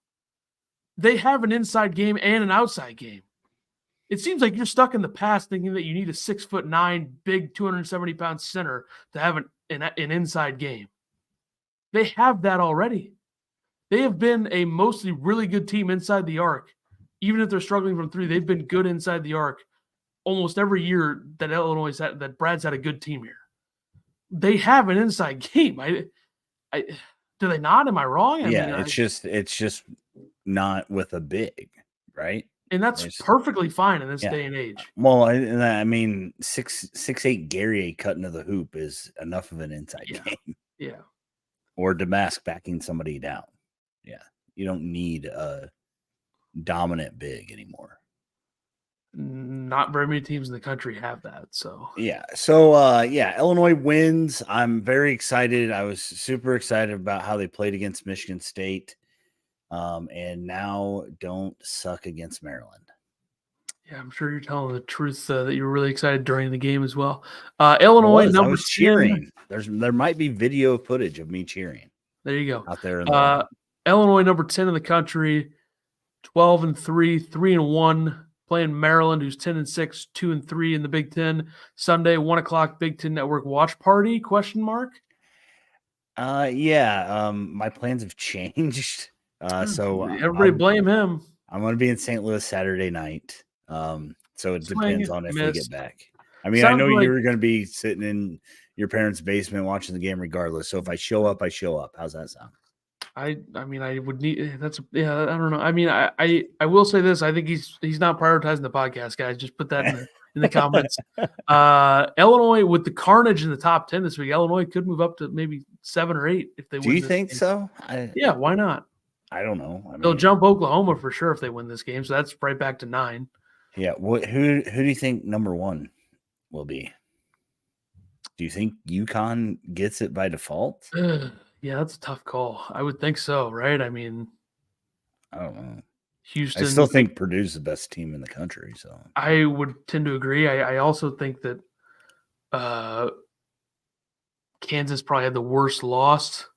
They have an inside game and an outside game. It seems like you're stuck in the past thinking that you need a 6'9", big 270-pound center to have an inside game. They have that already. They have been a mostly really good team inside the arc. Even if they're struggling from three, they've been good inside the arc almost every year that Illinois had, that Brad's had a good team here. They have an inside game. Do they not? Am I wrong? It's just not with a big, right? And that's perfectly fine in this day and age. Well, I mean, 6'8" Guerrier cutting to the hoop is enough of an inside game. Yeah. Or Damask backing somebody down. Yeah. You don't need a dominant big anymore. Not very many teams in the country have that. So Illinois wins. I'm very excited. I was super excited about how they played against Michigan State. And now don't suck against Maryland. Yeah, I'm sure you're telling the truth that you were really excited during the game as well. Illinois number 10. I was cheering. There might be video footage of me cheering. There you go. Out there. Illinois number 10 in the country, 12-3, 3-1, playing Maryland, who's 10-6, 2-3 in the Big Ten. Sunday, 1:00 Big Ten Network watch party? ? My plans have changed. So everybody blame him. I'm going to be in St. Louis Saturday night. So it depends on if we get back. I mean, Sounds I know like, you were going to be sitting in your parents' basement watching the game regardless. So if I show up, I show up. How's that sound? I mean, I would need I don't know. I mean, I will say this. I think he's not prioritizing the podcast, guys. Just put that in the comments. Illinois with the carnage in the top 10 this week. Illinois could move up to maybe 7 or 8 if they win. Do you think so? Yeah, why not? I don't know. They'll jump Oklahoma for sure if they win this game. So that's right back to 9. Yeah. Who do you think number 1 will be? Do you think UConn gets it by default? Yeah, that's a tough call. I would think so, right? I mean, I don't know. Houston. I still think Purdue's the best team in the country. So I would tend to agree. I also think that Kansas probably had the worst loss,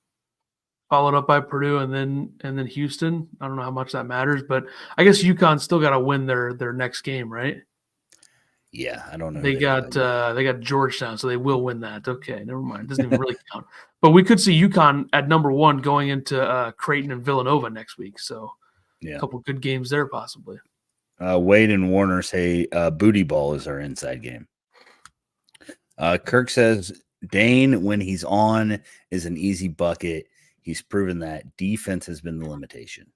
followed up by Purdue and then Houston. I don't know how much that matters, but I guess UConn still got to win their next game, right? Yeah, I don't know. They got Georgetown, so they will win that. Okay, never mind. It doesn't even really count. But we could see UConn at number 1 going into Creighton and Villanova next week. So a couple good games there possibly. Wade and Warner say booty ball is our inside game. Kirk says Dane, when he's on, is an easy bucket. He's proven that defense has been the limitation.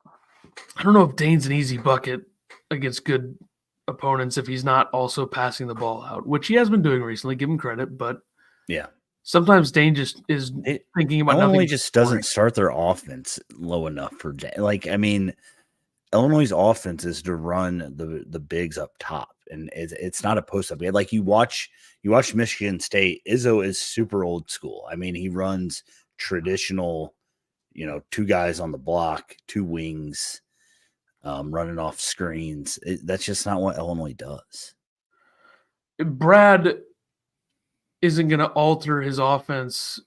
I don't know if Dane's an easy bucket against good opponents if he's not also passing the ball out, which he has been doing recently. Give him credit, but sometimes Dane just is thinking about nothing. Illinois just doesn't start their offense low enough for Illinois' offense is to run the bigs up top, and it's not a post up. Like you watch Michigan State. Izzo is super old school. I mean, he runs traditional, 2 guys on the block, 2 wings. Running off screens. That's just not what Illinois does. Brad isn't going to alter his offense.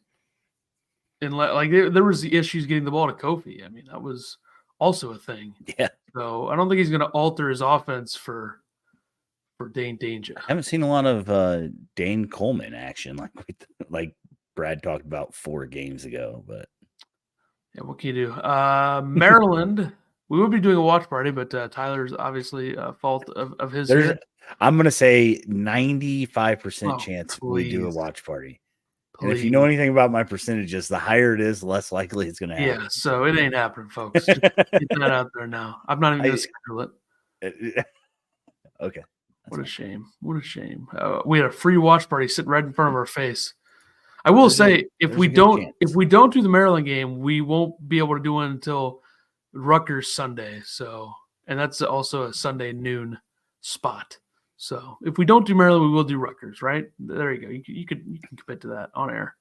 There was the issues getting the ball to Kofi. I mean, that was also a thing. Yeah. So I don't think he's going to alter his offense for Dane Danger. I haven't seen a lot of Dane Coleman action like Brad talked about 4 games ago. But yeah, what can you do? Maryland. We would be doing a watch party, but Tyler's obviously fault of his. I'm going to say 95% chance we do a watch party. And if you know anything about my percentages, the higher it is, the less likely it's going to happen. Yeah, so it ain't happening, folks. Just get that out there now. I'm not even going to schedule it. Okay. What a shame. What a shame. We had a free watch party sitting right in front of our face. I will say, if we don't do the Maryland game, we won't be able to do one until Rutgers Sunday. So, and that's also a Sunday noon spot. So if we don't do Maryland, we will do Rutgers, right? There you go. You can commit to that on air.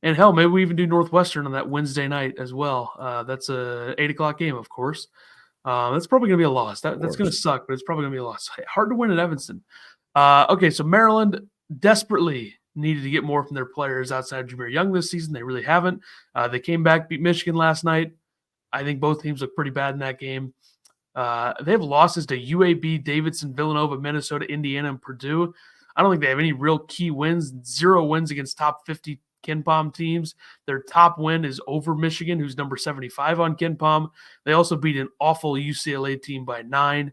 And hell, maybe we even do Northwestern on that Wednesday night as well. That's a 8:00 game, of course. That's probably going to be a loss. That's going to suck, but it's probably going to be a loss. Hard to win at Evanston. Okay, so Maryland desperately needed to get more from their players outside of Jameer Young this season. They really haven't. They came back, beat Michigan last night. I think both teams look pretty bad in that game. They have losses to UAB, Davidson, Villanova, Minnesota, Indiana, and Purdue. I don't think they have any real key wins. 0 wins against top 50 KenPom teams. Their top win is over Michigan, who's number 75 on KenPom. They also beat an awful UCLA team by 9.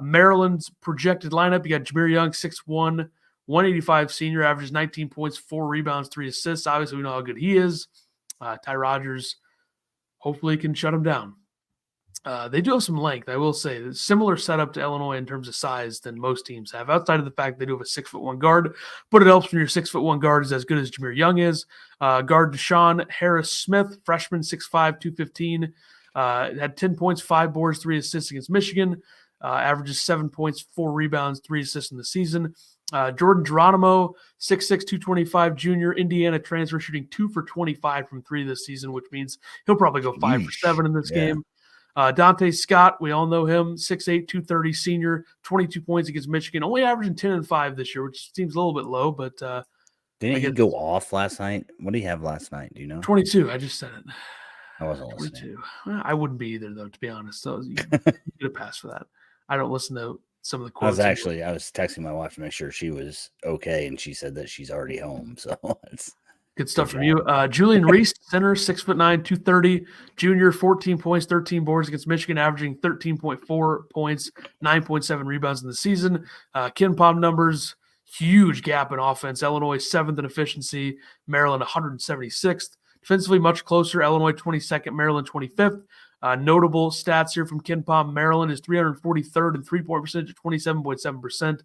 Maryland's projected lineup, you got Jameer Young, 6'1", 185 senior, averages 19 points, 4 rebounds, 3 assists. Obviously, we know how good he is. Ty Rodgers hopefully can shut him down. They do have some length, I will say. Similar setup to Illinois in terms of size than most teams have, outside of the fact they do have a 6'1" guard. But it helps when your 6'1" guard is as good as Jameer Young is. Guard Deshaun Harris-Smith, freshman, 6'5", 215. Had 10 points, 5 boards, 3 assists against Michigan. Averages 7 points, 4 rebounds, 3 assists in the season. Jordan Geronimo, 6'6", 225 junior, Indiana transfer, shooting 2 for 25 from 3 this season, which means he'll probably go 5 for 7 in this game. Dante Scott, we all know him, 6'8", 230 senior, 22 points against Michigan, only averaging 10 and 5 this year, which seems a little bit low, but didn't he go off last night? What did he have last night? Do you know? 22. I just said it. I wasn't 22. listening. Well, I wouldn't be either, though, to be honest. So you get a pass for that. I don't listen to some of the quotes. I was texting my wife to make sure she was okay, and she said that she's already home. So it's good stuff from you. Julian Reese, center, 6'9", 230, junior, 14 points, 13 boards against Michigan, averaging 13.4 points, 9.7 rebounds in the season. KenPom numbers, huge gap in offense. Illinois 7th in efficiency, Maryland 176th. Defensively, much closer. Illinois 22nd, Maryland 25th. Notable stats here from KenPom. Maryland is 343rd in three-point percentage at 27.7%.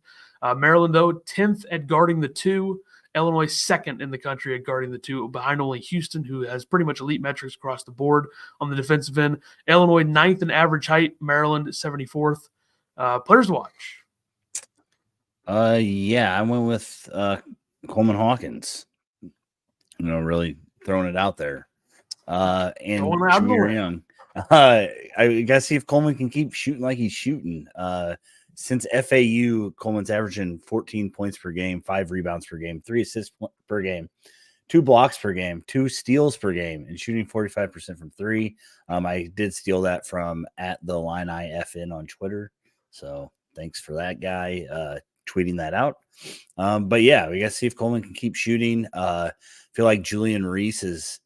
Maryland, though, 10th at guarding the 2. Illinois 2nd in the country at guarding the 2, behind only Houston, who has pretty much elite metrics across the board on the defensive end. Illinois 9th in average height. Maryland 74th. Players to watch. Yeah, I went with Coleman Hawkins. Really throwing it out there. And Jameer Young. I gotta see if Coleman can keep shooting like he's shooting. Since FAU, Coleman's averaging 14 points per game, 5 rebounds per game, 3 assists per game, 2 blocks per game, 2 steals per game, and shooting 45% from 3. I did steal that from @TheLineIFN on Twitter. So thanks for that guy tweeting that out. But yeah, we got to see if Coleman can keep shooting. I feel like Julian Reese is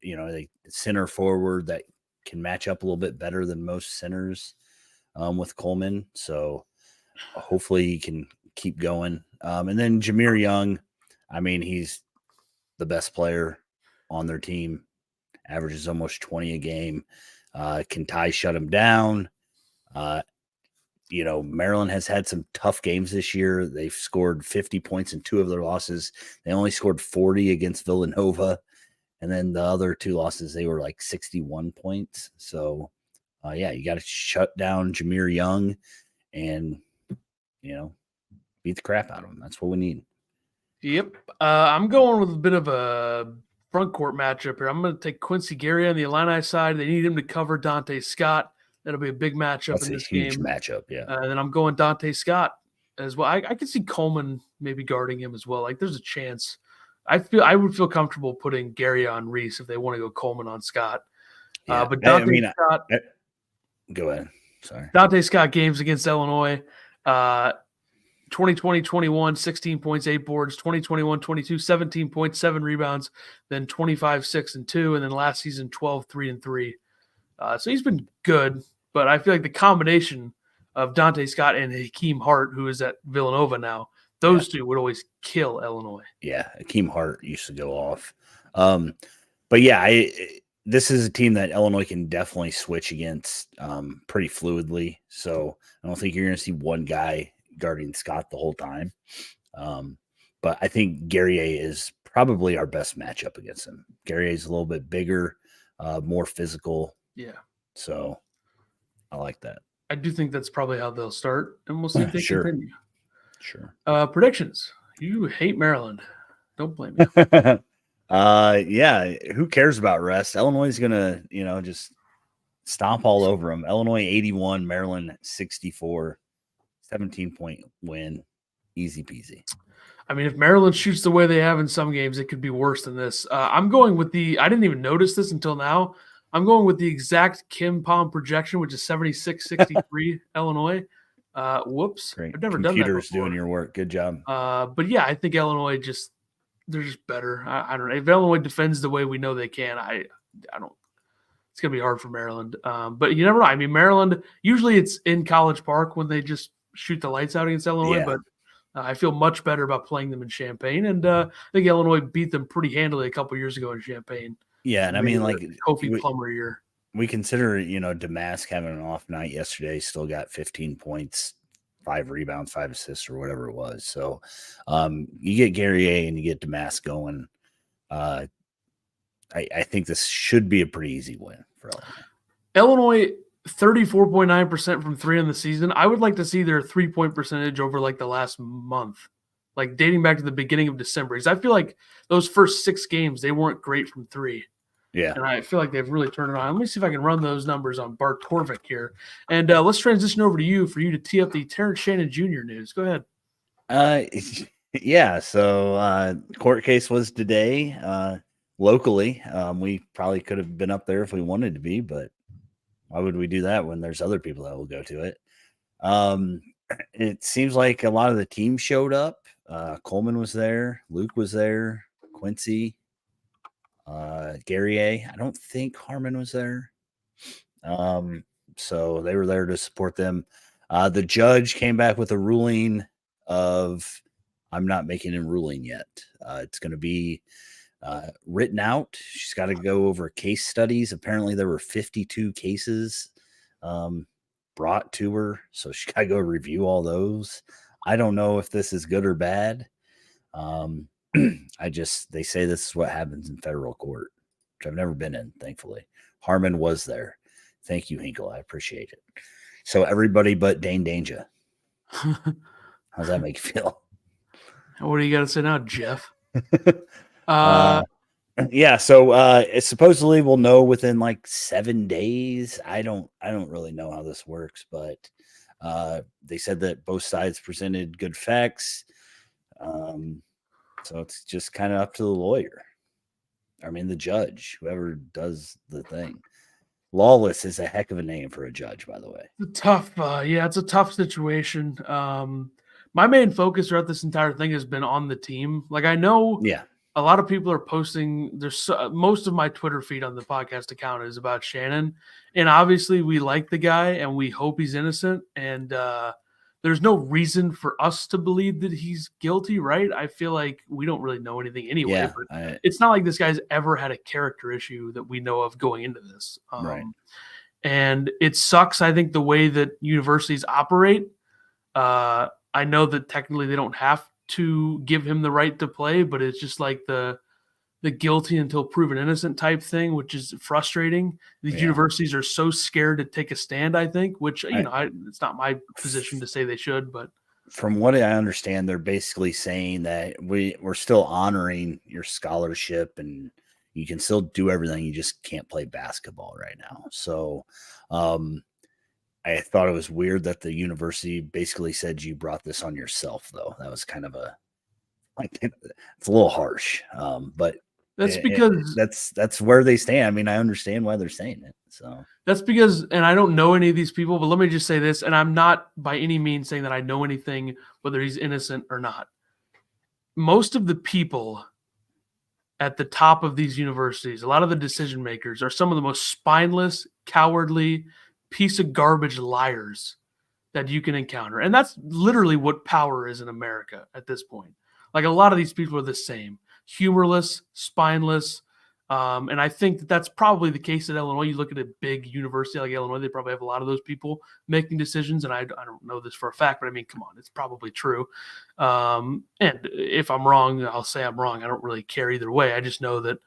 a center forward that can match up a little bit better than most centers with Coleman. So hopefully he can keep going. And then Jameer Young, I mean, he's the best player on their team, averages almost 20 a game. Can Ty shut him down? Maryland has had some tough games this year. They've scored 50 points in 2 of their losses. They only scored 40 against Villanova. And then the other 2 losses, they were like 61 points. So, you got to shut down Jameer Young and, beat the crap out of him. That's what we need. Yep. I'm going with a bit of a front court matchup here. I'm going to take Quincy Gary on the Illini side. They need him to cover Dante Scott. That'll be a big matchup in this game. That's a huge matchup, yeah. And then I'm going Dante Scott as well. I could see Coleman maybe guarding him as well. Like, there's a chance. I would feel comfortable putting Gary on Reese if they want to go Coleman on Scott. Yeah. But Dante Scott. Go ahead. Sorry. Dante Scott games against Illinois. 2020-21, 16 points, 8 boards. 2021-22, 17 points, 7 rebounds. Then 25, 6, and 2. And then last season, 12, 3, and 3. So he's been good. But I feel like the combination of Dante Scott and Hakeem Hart, who is at Villanova now, those 2 would always kill Illinois. Yeah, Hakeem Hart used to go off. But yeah, this is a team that Illinois can definitely switch against pretty fluidly. So I don't think you're going to see one guy guarding Scott the whole time. But I think Guerrier is probably our best matchup against him. Guerrier is a little bit bigger, more physical. Yeah. So I like that. I do think that's probably how they'll start, and we'll see if they continue. Sure. Predictions. You hate Maryland. Don't blame me. Yeah. Who cares about rest? Illinois is gonna, just stomp all over them. Illinois 81, Maryland 64, 17-point win, easy peasy. I mean, if Maryland shoots the way they have in some games, it could be worse than this. I'm going with I didn't even notice this until now. I'm going with the exact Kim Palm projection, which is 76-63 Illinois. Whoops. Great. I've never done that before. Doing your work. Good job. But yeah, I think Illinois they're just better. I don't know. If Illinois defends the way we know they can, I don't. It's going to be hard for Maryland. But you never know. I mean, Maryland, usually it's in College Park when they just shoot the lights out against Illinois, but I feel much better about playing them in Champaign, and I think Illinois beat them pretty handily a couple years ago in Champaign. Yeah, and I mean, like Kofi Plummer year. We consider, Damask having an off night yesterday, still got 15 points, 5 rebounds, 5 assists, or whatever it was. So, you get Guerrier and you get Damask going. I think this should be a pretty easy win for Illinois. 34.9% from 3 on the season. I would like to see their 3-point percentage over like the last month, like dating back to the beginning of December. Because I feel like those first 6 games, they weren't great from 3. Yeah. And I feel like they've really turned it on. Let me see if I can run those numbers on Bart Torvik here. And let's transition over to you for you to tee up the Terrence Shannon Jr. news. Go ahead. Yeah. So court case was today locally. We probably could have been up there if we wanted to be, but why would we do that when there's other people that will go to it? It seems like a lot of the team showed up. Coleman was there. Luke was there. Quincy. Guerrier. I don't think Harmon was there. So they were there to support them. The judge came back with a ruling of, I'm not making a ruling yet. It's going to be written out. She's got to go over case studies. Apparently there were 52 cases brought to her, so she got to go review all those. I don't know if this is good or bad. They say this is what happens in federal court, which I've never been in, thankfully. Harmon was there. Thank you, Hinkle. I appreciate it. So everybody but Dane Danger. How's that make you feel? What do you got to say now, Jeff? Yeah, so it supposedly we'll know within like 7 days. I don't really know how this works, but they said that both sides presented good facts. So it's just kind of up to the lawyer. I mean, the judge, whoever does the thing. Lawless is a heck of a name for a judge, by the way. It's a tough situation. My main focus throughout this entire thing has been on the team. Like, I know a lot of people are posting. Most of my Twitter feed on the podcast account is about Shannon. And obviously we like the guy and we hope he's innocent. And there's no reason for us to believe that he's guilty, right? I feel like we don't really know anything anyway. Yeah, but it's not like this guy's ever had a character issue that we know of going into this. Right. And it sucks, I think, the way that universities operate. I know that technically they don't have to give him the right to play, but it's just like the guilty until proven innocent type thing, which is frustrating. These universities are so scared to take a stand, I think, which, it's not my position to say they should, but from what I understand, they're basically saying that we're still honoring your scholarship and you can still do everything. You just can't play basketball right now. So, I thought it was weird that the university basically said you brought this on yourself, though. That was kind of it's a little harsh. But that's because that's where they stand. I mean, I understand why they're saying it. So that's because, and I don't know any of these people, but let me just say this, and I'm not by any means saying that I know anything, whether he's innocent or not. Most of the people at the top of these universities, a lot of the decision makers, are some of the most spineless, cowardly, piece of garbage liars that you can encounter. And that's literally what power is in America at this point. Like, a lot of these people are the same, humorless, spineless. And I think that that's probably the case at Illinois. You look at a big university like Illinois, they probably have a lot of those people making decisions. And I don't know this for a fact, but I mean, come on, it's probably true. And if I'm wrong, I'll say I'm wrong. I don't really care either way. I just know that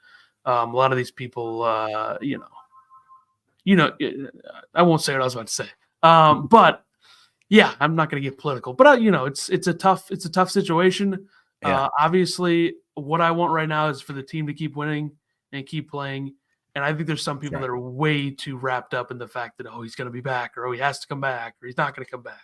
a lot of these people, I won't say what I was about to say. But yeah, I'm not going to get political. But it's a tough situation. Yeah. Obviously, what I want right now is for the team to keep winning and keep playing. And I think there's some people that are way too wrapped up in the fact that, he's going to be back, or he has to come back, or he's not going to come back.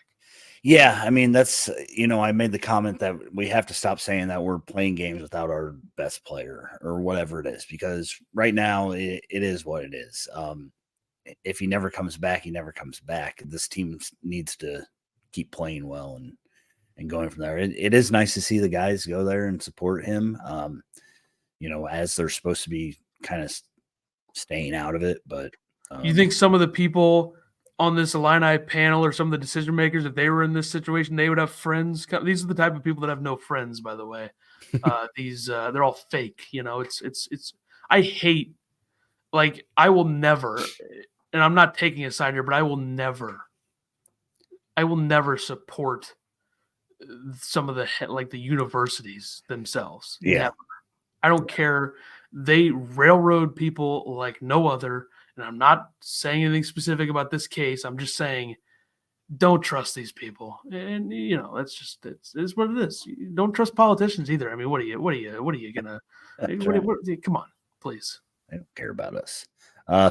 Yeah, I mean, that's, I made the comment that we have to stop saying that we're playing games without our best player or whatever it is, because right now it is what it is. If he never comes back, he never comes back. This team needs to keep playing well and going from there. It is nice to see the guys go there and support him, as they're supposed to be kind of staying out of it. But you think some of the people on this Illini panel or some of the decision makers, if they were in this situation, they would have friends? These are the type of people that have no friends, by the way. They're all fake. It's I hate, like, I will never, and I'm not taking a side here, but I will never support some of the universities themselves. Yeah. Never. I don't care. They railroad people like no other. And I'm not saying anything specific about this case. I'm just saying, don't trust these people. And it's what it is. You don't trust politicians either. I mean, what are you gonna? Come on, please. They don't care about us.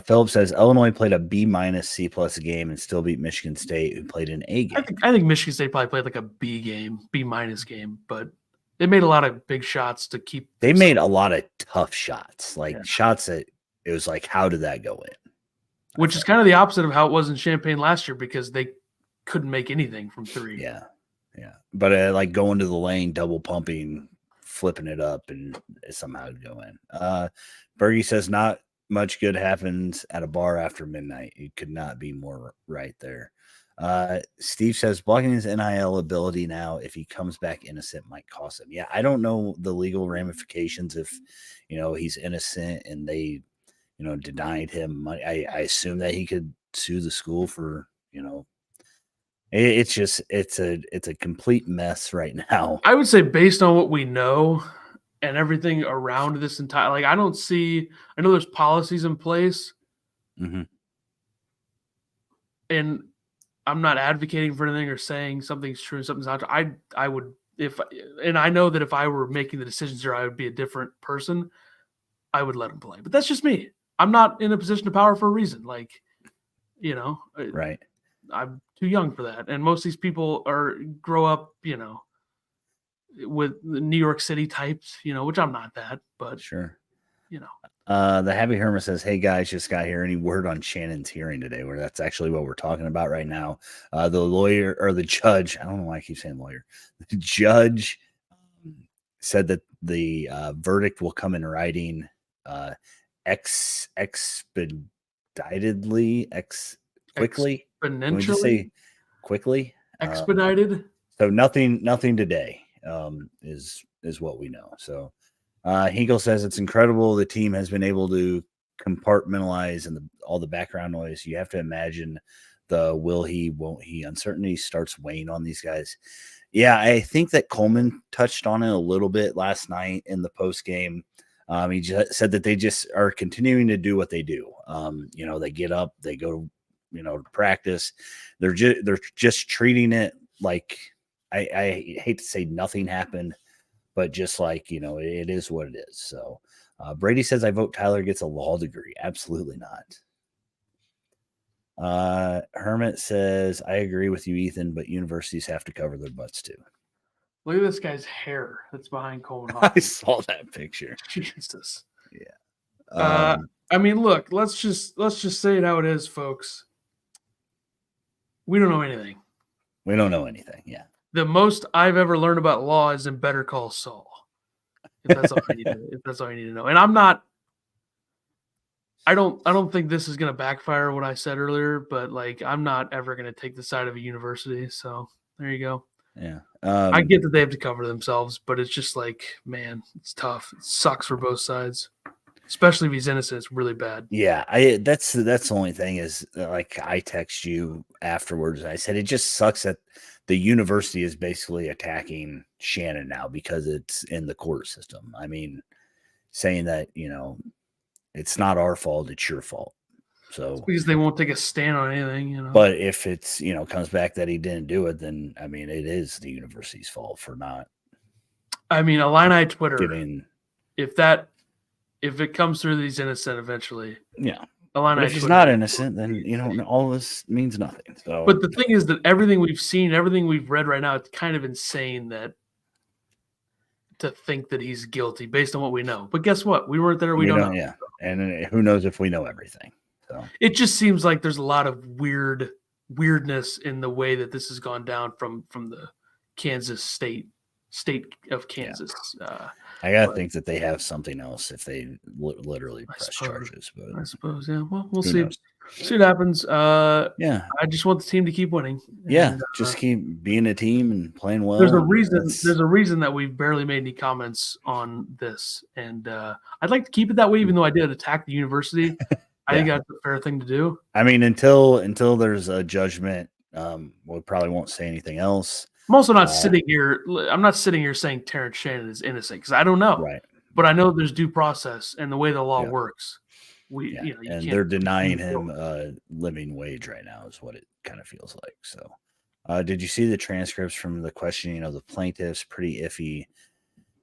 Philip says Illinois played a B- C+ game and still beat Michigan State, who played an A game. I think Michigan State probably played like a B game, B- game, but they made a lot of big shots to keep. They made a lot of tough shots, shots that it was like, how did that go in? Which is kind of the opposite of how it was in Champaign last year, because they couldn't make anything from three. Yeah. But like going to the lane, double pumping, flipping it up, and somehow go in. Bergie says not much good happens at a bar after midnight. It could not be more right there. Steve says blocking his NIL ability now, if he comes back innocent, might cost him. Yeah, I don't know the legal ramifications if he's innocent and they denied him money. I assume that he could sue the school for it's a complete mess right now. I would say, based on what we know and everything around this entire, I know there's policies in place. Mm-hmm. And I'm not advocating for anything or saying something's true and something's not true. I would, and I know that if I were making the decisions here, I would be a different person. I would let him play, but that's just me. I'm not in a position of power for a reason. Right. I'm too young for that. And most of these people grow up, with the New York City types, which I'm not that, but sure. The Happy Hermit says, hey guys, just got here. Any word on Shannon's hearing today? Where that's actually what we're talking about right now. The lawyer or the judge, I don't know why I keep saying lawyer. The judge said that the verdict will come in writing expeditedly, quickly. Can we just say quickly? Expedited. So nothing today is what we know. So Hinkle says it's incredible the team has been able to compartmentalize and all the background noise. You have to imagine the will he, won't he uncertainty starts weighing on these guys. Yeah, I think that Coleman touched on it a little bit last night in the post game. He just said that they just are continuing to do what they do. They get up, they go, to practice. They're just treating it like, I hate to say nothing happened, but just like, it is what it is. So Brady says, I vote Tyler gets a law degree. Absolutely not. Hermit says, I agree with you, Ethan, but universities have to cover their butts too. Look at this guy's hair that's behind Coleman Hawkins. I saw that picture. Jesus. Yeah. I mean, look, let's just say it how it is, folks. We don't know anything. We don't know anything. Yeah. The most I've ever learned about law is in Better Call Saul. If that's all you need to know. And I don't think this is going to backfire what I said earlier, but I'm not ever going to take the side of a university. So there you go. Yeah. I get that they have to cover themselves, but it's just man, it's tough. It sucks for both sides, especially if he's innocent. It's really bad. Yeah. That's the only thing is I text you afterwards. I said, it just sucks that the university is basically attacking Shannon now because it's in the court system. I mean, saying that, it's not our fault, it's your fault. So because they won't take a stand on anything, But if it's comes back that he didn't do it, then I mean it is the university's fault for not. I mean, Illini Twitter. Giving, if it comes through that he's innocent eventually, yeah. Illini But if he's Twitter, not innocent, then all this means nothing. So, but the thing is that everything we've seen, everything we've read right now, it's kind of insane to think that he's guilty based on what we know. But guess what? We weren't there. We don't know. Yeah, and who knows if we know everything. So it just seems like there's a lot of weirdness in the way that this has gone down from the Kansas state of Kansas. Yeah. I gotta think that they have something else if they literally press charges. But I suppose, yeah. Well, we'll see. See what happens. Yeah. I just want the team to keep winning. Yeah, and, just keep being a team and playing well. There's a reason. There's a reason that we've barely made any comments on this, and I'd like to keep it that way. Even though I did attack the university, I think that's a fair thing to do. I mean, until there's a judgment, we probably won't say anything else. I'm also not sitting here. I'm not sitting here saying Terrence Shannon is innocent because I don't know. Right. But I know there's due process and the way the law works. And they're denying him a living wage right now is what it kind of feels like. So, did you see the transcripts from the questioning of the plaintiffs? Pretty iffy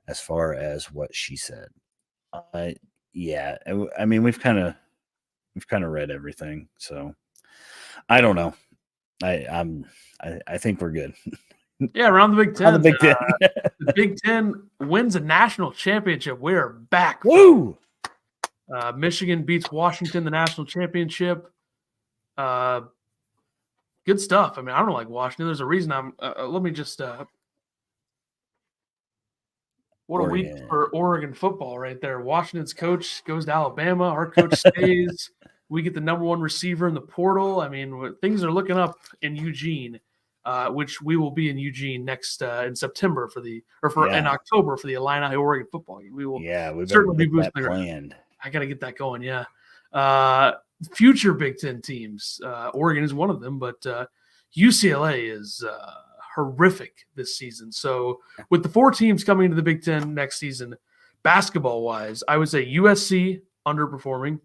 as far as what she said. Yeah, I mean we've kind of read everything, so I don't know. I think we're good. Yeah, around the Big Ten. The Big Ten. The Big Ten wins a national championship. We're back. Woo! Michigan beats Washington, the national championship. Good stuff. I mean, I don't like Washington. There's a reason let me just what a week for Oregon football right there. Washington's coach goes to Alabama. Our coach stays. We get the number one receiver in the portal. I mean, things are looking up in Eugene, which we will be in Eugene next in September in October for the Illini Oregon football game. We will certainly be boosting the ground. I got to get that going. Yeah. Future Big Ten teams. Oregon is one of them, but UCLA is horrific this season. So with the 4 teams coming into the Big Ten next season, basketball wise, I would say USC underperforming.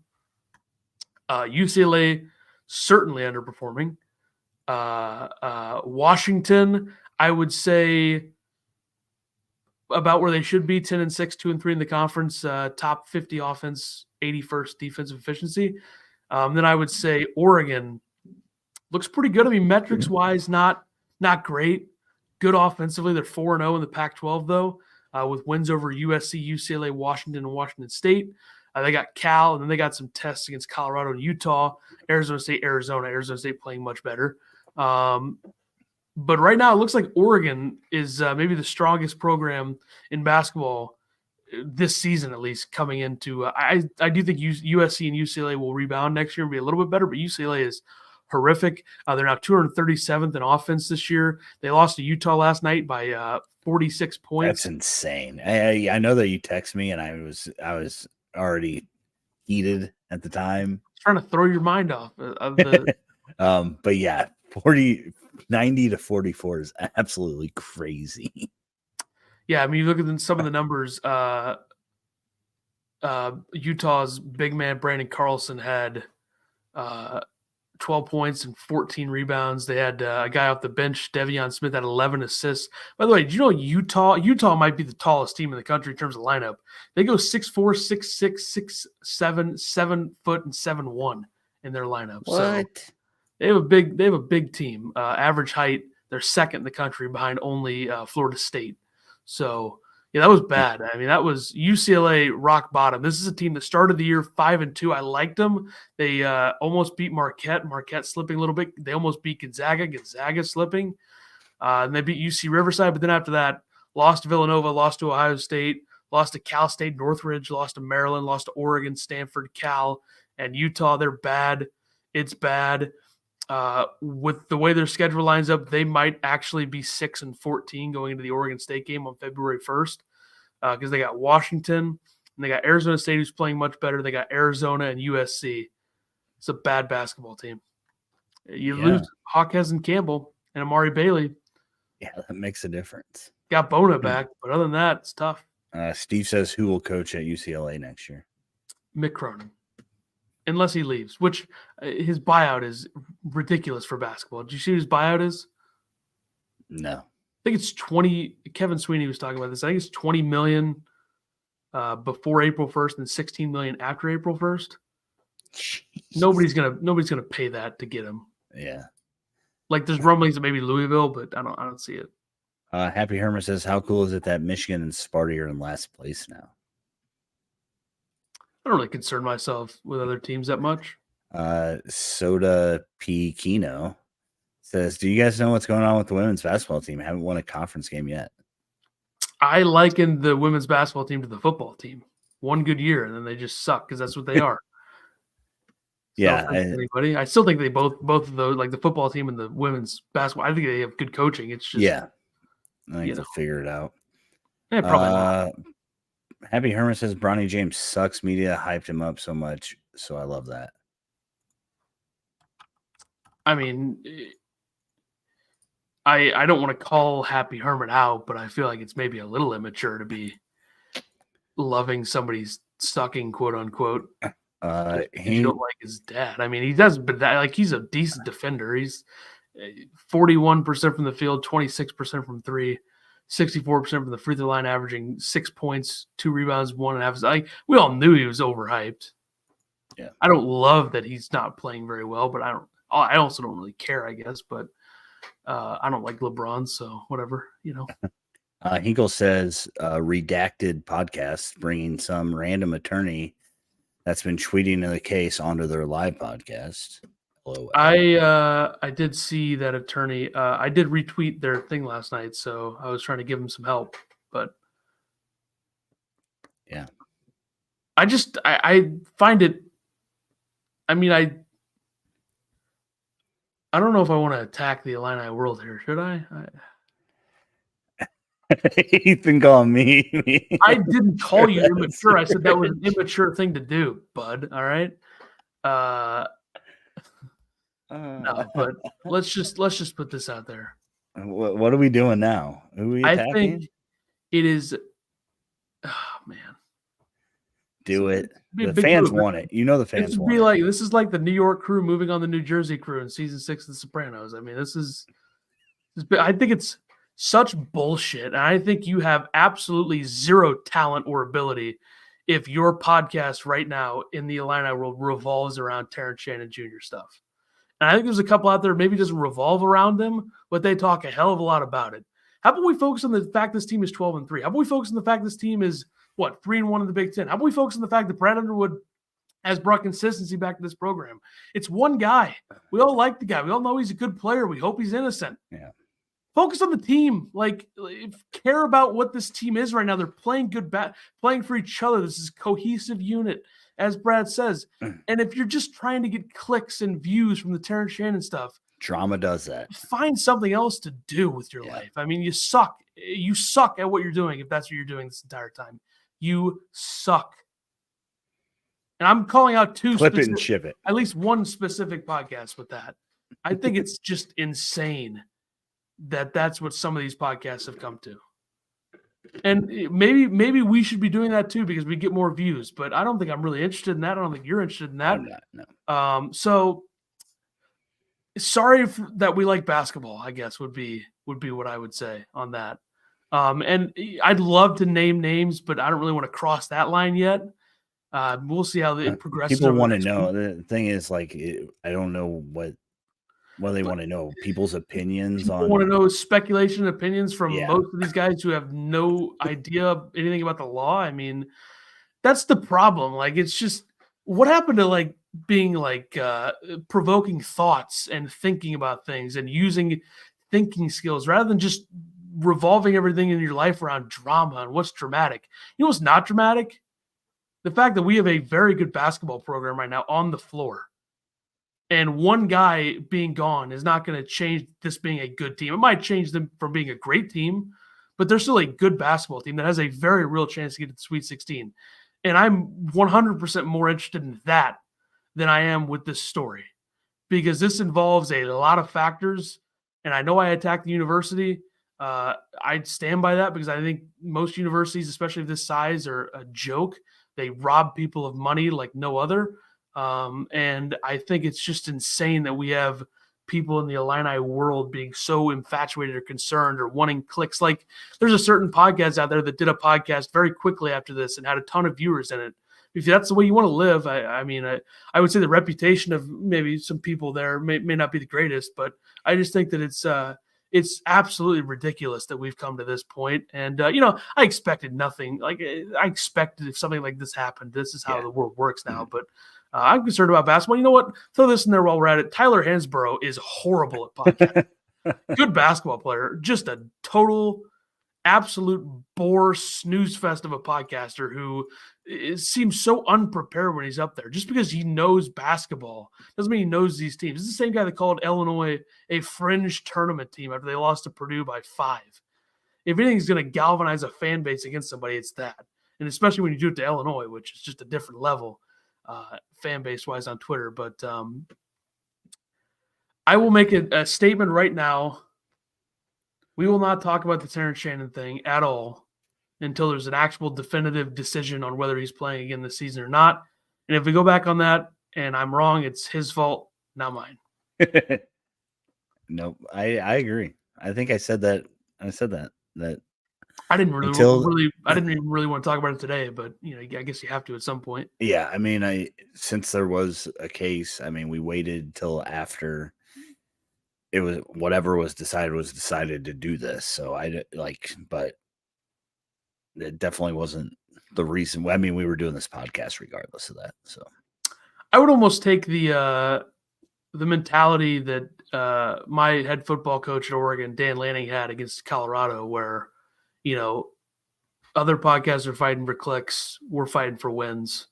UCLA certainly underperforming. Washington, I would say about where they should be, 10-6, 2-3 in the conference, top 50 offense, 81st defensive efficiency. Then I would say Oregon looks pretty good. I mean, metrics wise, not great. Good offensively. They're 4-0 in the Pac-12 though, with wins over USC, UCLA, Washington, and Washington State. They got Cal, and then they got some tests against Colorado and Utah, Arizona State playing much better. But right now, it looks like Oregon is maybe the strongest program in basketball this season, at least coming into. I do think USC and UCLA will rebound next year and be a little bit better, but UCLA is horrific. They're now 237th in offense this year. They lost to Utah last night by 46 points. That's insane. I know that you text me, and I was already heated at the time, trying to throw your mind off of the. But yeah, 90 to 44 is absolutely crazy. Yeah, I mean, you look at some of the numbers. Utah's big man Brandon Carlson had 12 points and 14 rebounds. They had a guy off the bench, Devion Smith, had 11 assists. By the way, did you know Utah might be the tallest team in the country in terms of lineup? They go 6'4", 6'6", 6'7", 7 foot, and 7'1" in their lineup. What? So they have a big team. Average height, they're second in the country behind only Florida State. So yeah, that was bad. I mean, that was UCLA rock bottom. This is a team that started the year 5-2. I liked them. They almost beat Marquette. Marquette slipping a little bit. They almost beat Gonzaga. Gonzaga slipping. And they beat UC Riverside. But then after that, lost to Villanova, lost to Ohio State, lost to Cal State Northridge, lost to Maryland, lost to Oregon, Stanford, Cal, and Utah. They're bad. It's bad. With the way their schedule lines up, they might actually be 6-14 going into the Oregon State game on February 1st because they got Washington and they got Arizona State, who's playing much better. They got Arizona and USC. It's a bad basketball team. You lose Hawkes and Campbell and Amari Bailey. Yeah, that makes a difference. Got Bona back, but other than that, it's tough. Steve says who will coach at UCLA next year? Mick Cronin. unless he leaves, which his buyout is ridiculous for basketball. Did you see whose buyout is? No. I think it's 20. Kevin Sweeney was talking about this. I think it's 20 million before April 1st and 16 million after April 1st. Jeez. Nobody's gonna pay that to get him. Yeah. Like there's rumblings of maybe Louisville, but I don't see it. Happy Herman says, how cool is it that Michigan and Sparty are in last place now? I don't really concern myself with other teams that much. Soda P Kino says, do you guys know what's going on with the women's basketball team? I haven't won a conference game yet. I liken the women's basketball team to the football team. One good year, and then they just suck because that's what they are. Yeah. Anybody? I still think they both of those, like the football team and the women's basketball, I think they have good coaching. It's just I think they'll figure it out. Yeah, probably not. Happy Herman says Bronny James sucks. Media hyped him up so much, so I love that. I mean, I don't want to call Happy Herman out, but I feel like it's maybe a little immature to be loving somebody's sucking, quote unquote. You don't like his dad. I mean, he does, but he's a decent defender. He's 41% from the field, 26% from three, 64% from the free throw line, averaging 6 points, 2 rebounds, 1.5. We all knew he was overhyped. Yeah, I don't love that he's not playing very well, but I also don't really care, I guess. But I don't like LeBron, so whatever, Hinkle says redacted podcast bringing some random attorney that's been tweeting the case onto their live podcast. Hello. I did see that attorney. I did retweet their thing last night, so I was trying to give him some help. But yeah, I find it. I mean, I don't know if I want to attack the Illini world here. Should I? You've been calling me. I didn't call you immature. I said that was an immature thing to do, bud. All right. No, but let's just put this out there. What are we doing now? Who are we attacking? I think it is. Oh man. Do it. The fans want it. The fans want it. This is like the New York crew moving on the New Jersey crew in season 6 of The Sopranos. I mean, I think it's such bullshit. And I think you have absolutely zero talent or ability if your podcast right now in the Illini world revolves around Terrence Shannon Jr. stuff. And I think there's a couple out there maybe doesn't revolve around them, but they talk a hell of a lot about it. How about we focus on the fact this team is 12-3? How about we focus on the fact this team is 3-1 in the Big Ten? How about we focus on the fact that Brad Underwood has brought consistency back to this program? It's one guy. We all like the guy. We all know he's a good player. We hope he's innocent. Yeah. Focus on the team. Care about what this team is right now. They're playing playing for each other. This is a cohesive unit, as Brad says. And if you're just trying to get clicks and views from the Terrence Shannon stuff, drama does that. Find something else to do with your life. I mean, you suck. You suck at what you're doing if that's what you're doing this entire time. You suck. And I'm calling out clip it and ship it. At least one specific podcast with that. I think it's just insane that that's what some of these podcasts have come to. And maybe we should be doing that too because we get more views. But I don't think I'm really interested in that. I don't think you're interested in that. I'm not, no. So sorry that we like basketball, I guess would be what I would say on that. And I'd love to name names, but I don't really want to cross that line yet. We'll see how it progresses. People want to know. The thing is, I don't know what they want to know. People's opinions. People want to know speculation opinions from most of these guys who have no idea anything about the law. I mean, that's the problem. It's just what happened to being provoking thoughts and thinking about things and using thinking skills rather than just revolving everything in your life around drama and what's dramatic. You know what's not dramatic? The fact that we have a very good basketball program right now on the floor. And one guy being gone is not going to change this being a good team. It might change them from being a great team, but they're still a good basketball team that has a very real chance to get to the Sweet 16. And I'm 100% more interested in that than I am with this story because this involves a lot of factors. And I know I attacked the university. I'd stand by that because I think most universities, especially of this size, are a joke. They rob people of money like no other. And I think it's just insane that we have people in the Illini world being so infatuated or concerned or wanting clicks. Like there's a certain podcast out there that did a podcast very quickly after this and had a ton of viewers in it. If that's the way you want to live, I mean, I would say the reputation of maybe some people there may not be the greatest, but I just think that it's absolutely ridiculous that we've come to this point. And, I expected nothing. Like I expected if something like this happened, this is how the world works now. But I'm concerned about basketball. You know what? Throw this in there while we're at it. Tyler Hansborough is horrible at podcasting. Good basketball player, just a total absolute bore snooze fest of a podcaster who seems so unprepared when he's up there. Just because he knows basketball doesn't mean he knows these teams. It's the same guy that called Illinois a fringe tournament team after they lost to Purdue by 5. If anything's going to galvanize a fan base against somebody, it's that. And especially when you do it to Illinois, which is just a different level fan base wise on Twitter. But I will make a statement right now. We will not talk about the Terrence Shannon thing at all until there's an actual definitive decision on whether he's playing again this season or not. And if we go back on that and I'm wrong, it's his fault, not mine. Nope. I agree. I think I said that. I said that I didn't even really want to talk about it today, but I guess you have to at some point. Yeah. I mean, since there was a case, I mean, we waited till after it was whatever was decided to do this. So but it definitely wasn't the reason. I mean, we were doing this podcast regardless of that. So I would almost take the mentality that my head football coach at Oregon, Dan Lanning, had against Colorado, where, other podcasts are fighting for clicks. We're fighting for wins.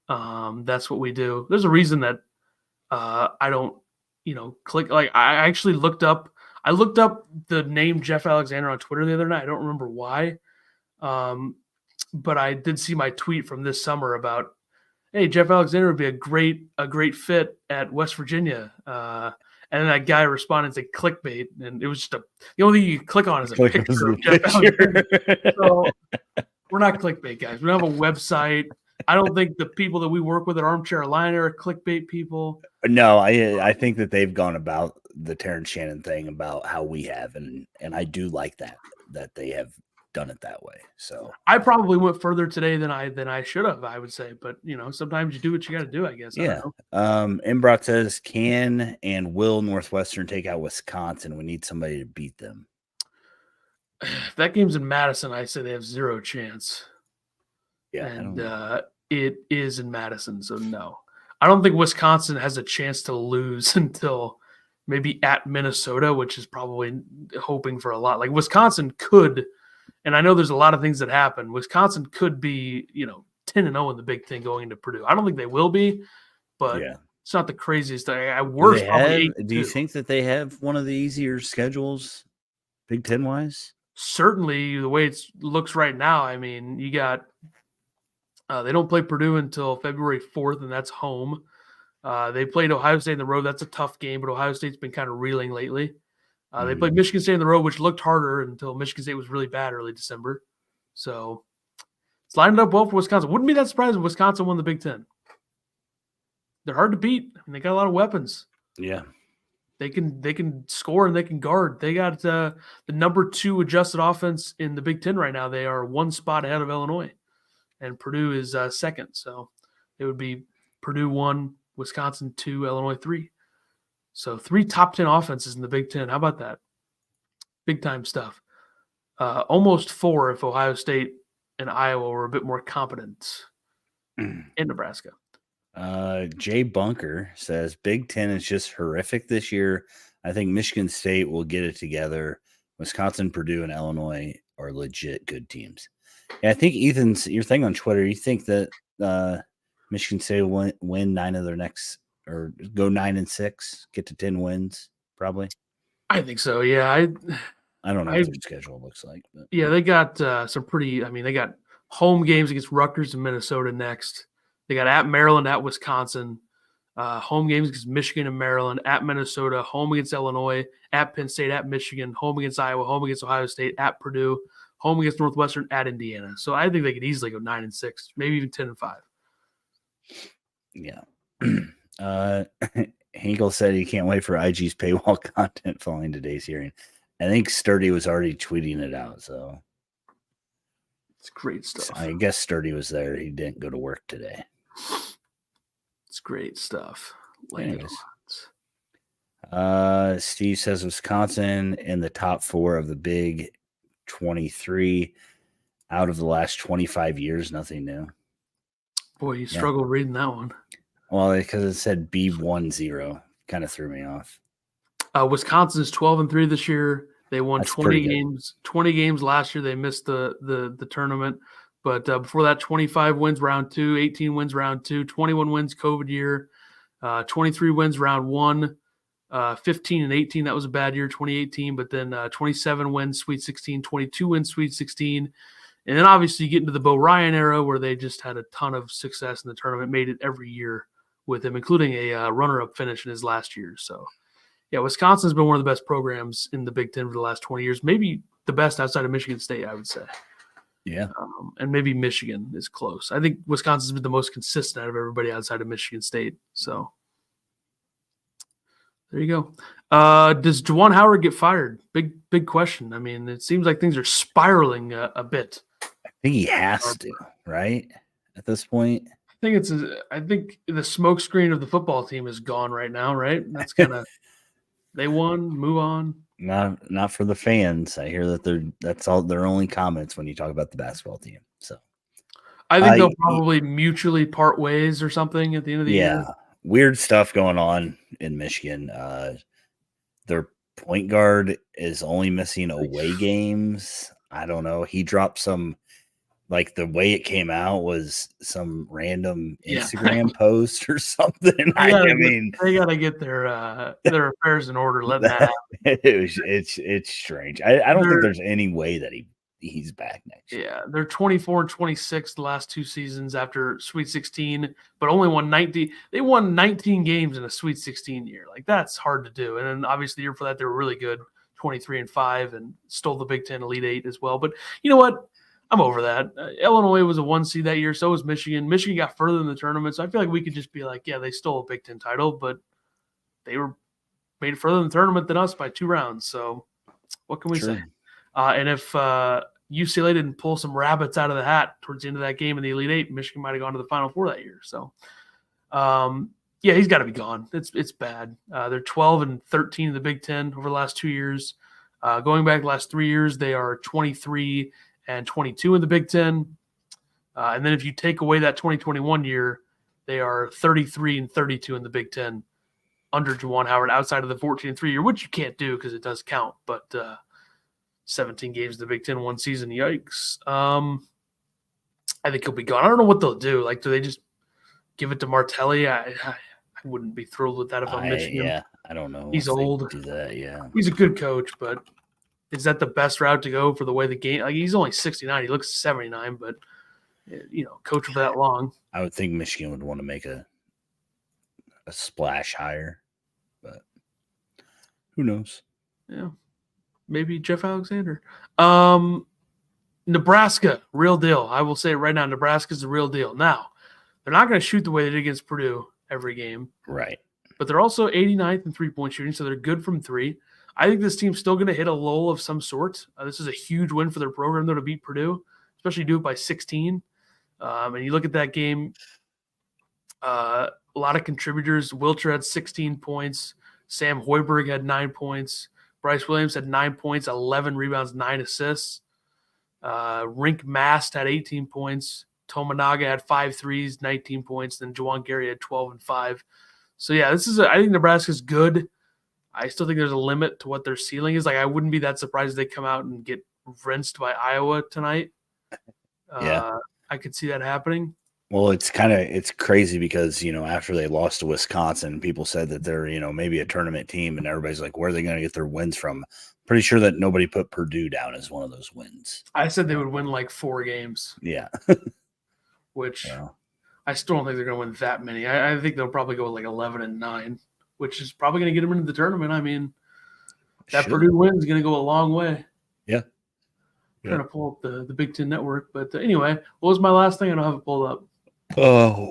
That's what we do. There's a reason that I don't, click. Like I actually looked up the name Jeff Alexander on Twitter the other night. I don't remember why. But I did see my tweet from this summer about, hey, Jeff Alexander would be a great fit at West Virginia. And then that guy responded to clickbait, and it was just the only thing you click on is a picture of Jeff Alexander. So we're not clickbait guys. We don't have a website. I don't think the people that we work with at Armchair Illini are clickbait people. No, I think that they've gone about the Terrence Shannon thing about how we have, and I do like that they have done it that way. So I probably went further today than I should have, I would say, but sometimes you do what you got to do, I guess. Yeah. Embrot says, can and will Northwestern take out Wisconsin? We need somebody to beat them. If that game's in Madison, I say they have zero chance. Yeah. And it is in Madison, so no. I don't think Wisconsin has a chance to lose until maybe at Minnesota, which is probably hoping for a lot. Like Wisconsin could. And I know there's a lot of things that happen. Wisconsin could be, 10-0 in the Big Ten going into Purdue. I don't think they will be, but it's not the craziest thing. Do you think that they have one of the easier schedules, Big Ten wise? Certainly, the way it looks right now. I mean, you got they don't play Purdue until February 4th, and that's home. They played Ohio State on the road. That's a tough game, but Ohio State's been kind of reeling lately. They played Michigan State on the road, which looked harder until Michigan State was really bad early December. So it's lined up well for Wisconsin. Wouldn't be that surprised if Wisconsin won the Big Ten. They're hard to beat, and they got a lot of weapons. Yeah. They can score and they can guard. They got the number 2 adjusted offense in the Big Ten right now. They are 1 spot ahead of Illinois, and Purdue is second. So it would be Purdue 1, Wisconsin 2, Illinois 3. So 3 top 10 offenses in the Big Ten. How about that? Big time stuff. Almost 4 if Ohio State and Iowa were a bit more competent in Nebraska. Jay Bunker says Big Ten is just horrific this year. I think Michigan State will get it together. Wisconsin, Purdue, and Illinois are legit good teams. Yeah, I think Ethan's your thing on Twitter. You think that Michigan State will win 9 of their next, or go 9-6, get to 10 wins, probably? I think so. Yeah, I don't know what their schedule looks like. But. Yeah, they got some pretty. I mean, they got home games against Rutgers and Minnesota next. They got at Maryland, at Wisconsin, home games against Michigan and Maryland, at Minnesota, home against Illinois, at Penn State, at Michigan, home against Iowa, home against Ohio State, at Purdue, home against Northwestern, at Indiana. So I think they could easily go 9-6, maybe even 10-5. Yeah. Hinkle said he can't wait for IG's paywall content following today's hearing. I think Sturdy was already tweeting it out, so it's great stuff. I guess Sturdy was there. He didn't go to work today. It's great stuff. Steve says Wisconsin in the top 4 of the Big 23 out of the last 25 years. Nothing new. Boy, you struggled reading that one. Well, because it said B10, kind of threw me off. Wisconsin's 12-3 this year. They won 20 games. 20 games last year. They missed the tournament, but before that, 25 wins round 2, 18 wins round 2, 21 wins COVID year, 23 wins round 1, 15 and 18. That was a bad year, 2018. But then 27 wins Sweet 16, 22 wins Sweet 16. And then obviously you get into the Bo Ryan era where they just had a ton of success in the tournament, made it every year with him, including a runner-up finish in his last year. So, yeah, Wisconsin's been one of the best programs in the Big Ten for the last 20 years, maybe the best outside of Michigan State, I would say. Yeah. And maybe Michigan is close. I think Wisconsin's been the most consistent out of everybody outside of Michigan State. So, there you go. Does Juwan Howard get fired? Big question. I mean, it seems like things are spiraling a bit. I think he has to, right? At this point, I think the smoke screen of the football team is gone right now, right? That's kind of they won, move on. Not for the fans. I hear that that's all their only comments when you talk about the basketball team. So I think they'll probably mutually part ways or something at the end of the year. Yeah, weird stuff going on in Michigan. Their point guard is only missing away games. I don't know. He dropped some, like the way it came out was some random Instagram post or something. They gotta get their affairs in order. Let that happen. It's strange. I don't think there's any way that he's back next year. Yeah, they're 24 and 26 the last 2 seasons after Sweet 16, but only won 19. They won 19 games in a Sweet 16 year. Like that's hard to do. And then obviously the year for that they were really good, 23-5, and stole the Big Ten Elite 8 as well. But you know what? I'm over that. Illinois was a 1 seed that year. So was Michigan. Michigan got further in the tournament. So I feel like we could just be like, yeah, they stole a Big Ten title, but they were made further in the tournament than us by 2 rounds. So what can we say? And if UCLA didn't pull some rabbits out of the hat towards the end of that game in the Elite 8, Michigan might have gone to the Final Four that year. So, yeah, he's got to be gone. It's bad. They're 12 and 13 in the Big Ten over the last 2 years. Going back the last 3 years, they are 23 and 22 in the Big Ten. And then if you take away that 2021 year, they are 33 and 32 in the Big Ten under Juwan Howard outside of the 14-3 year, which you can't do because it does count. But 17 games in the Big Ten, 1 season. Yikes. I think he'll be gone. I don't know what they'll do. Like, do they just give it to Martelli? I wouldn't be thrilled with that if I'm Michigan. Yeah, I don't know. He's old. Do that, yeah. He's a good coach, but is that the best route to go for the way the game? Like, he's only 69. He looks 79, but coach for that long. I would think Michigan would want to make a splash hire, but who knows? Yeah. Maybe Jeff Alexander. Nebraska, real deal. I will say it right now, Nebraska's the real deal. Now, they're not going to shoot the way they did against Purdue every game. Right. But they're also 89th in three-point shooting, so they're good from 3. I think this team's still going to hit a lull of some sort. This is a huge win for their program, though, to beat Purdue, especially do it by 16. And you look at that game, a lot of contributors. Wilcher had 16 points. Sam Hoiberg had 9 points. Bryce Williams had 9 points, 11 rebounds, 9 assists. Rink Mast had 18 points. Tominaga had 5 threes, 19 points. Then Juwan Gary had 12 and 5. So, yeah, I think Nebraska's good. I still think there's a limit to what their ceiling is. Like, I wouldn't be that surprised if they come out and get rinsed by Iowa tonight. Yeah. I could see that happening. Well, it's crazy because, after they lost to Wisconsin, people said that they're, maybe a tournament team, and everybody's like, where are they going to get their wins from? Pretty sure that nobody put Purdue down as one of those wins. I said they would win like 4 games. Yeah. Which I still don't think they're going to win that many. I think they'll probably go like 11 and 9, which is probably going to get them into the tournament. I mean, that Purdue win is going to go a long way. Yeah. Trying to pull up the Big Ten Network. But anyway, what was my last thing? I don't have it pulled up.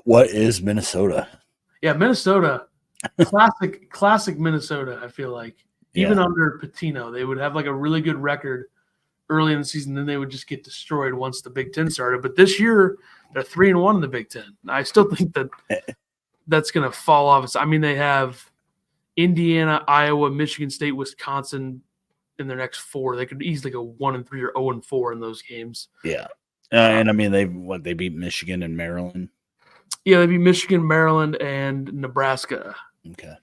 What is Minnesota? Yeah, Minnesota, classic Minnesota. I feel like even under Patino, they would have like a really good record early in the season. Then they would just get destroyed once the Big Ten started. But this year, they're 3-1 in the Big Ten. I still think that's going to fall off. I mean, they have Indiana, Iowa, Michigan State, Wisconsin in their next 4. They could easily go 1-3 or 0-4 in those games. Yeah, and I mean they beat Michigan and Maryland. Yeah, they beat Michigan, Maryland, and Nebraska. Okay,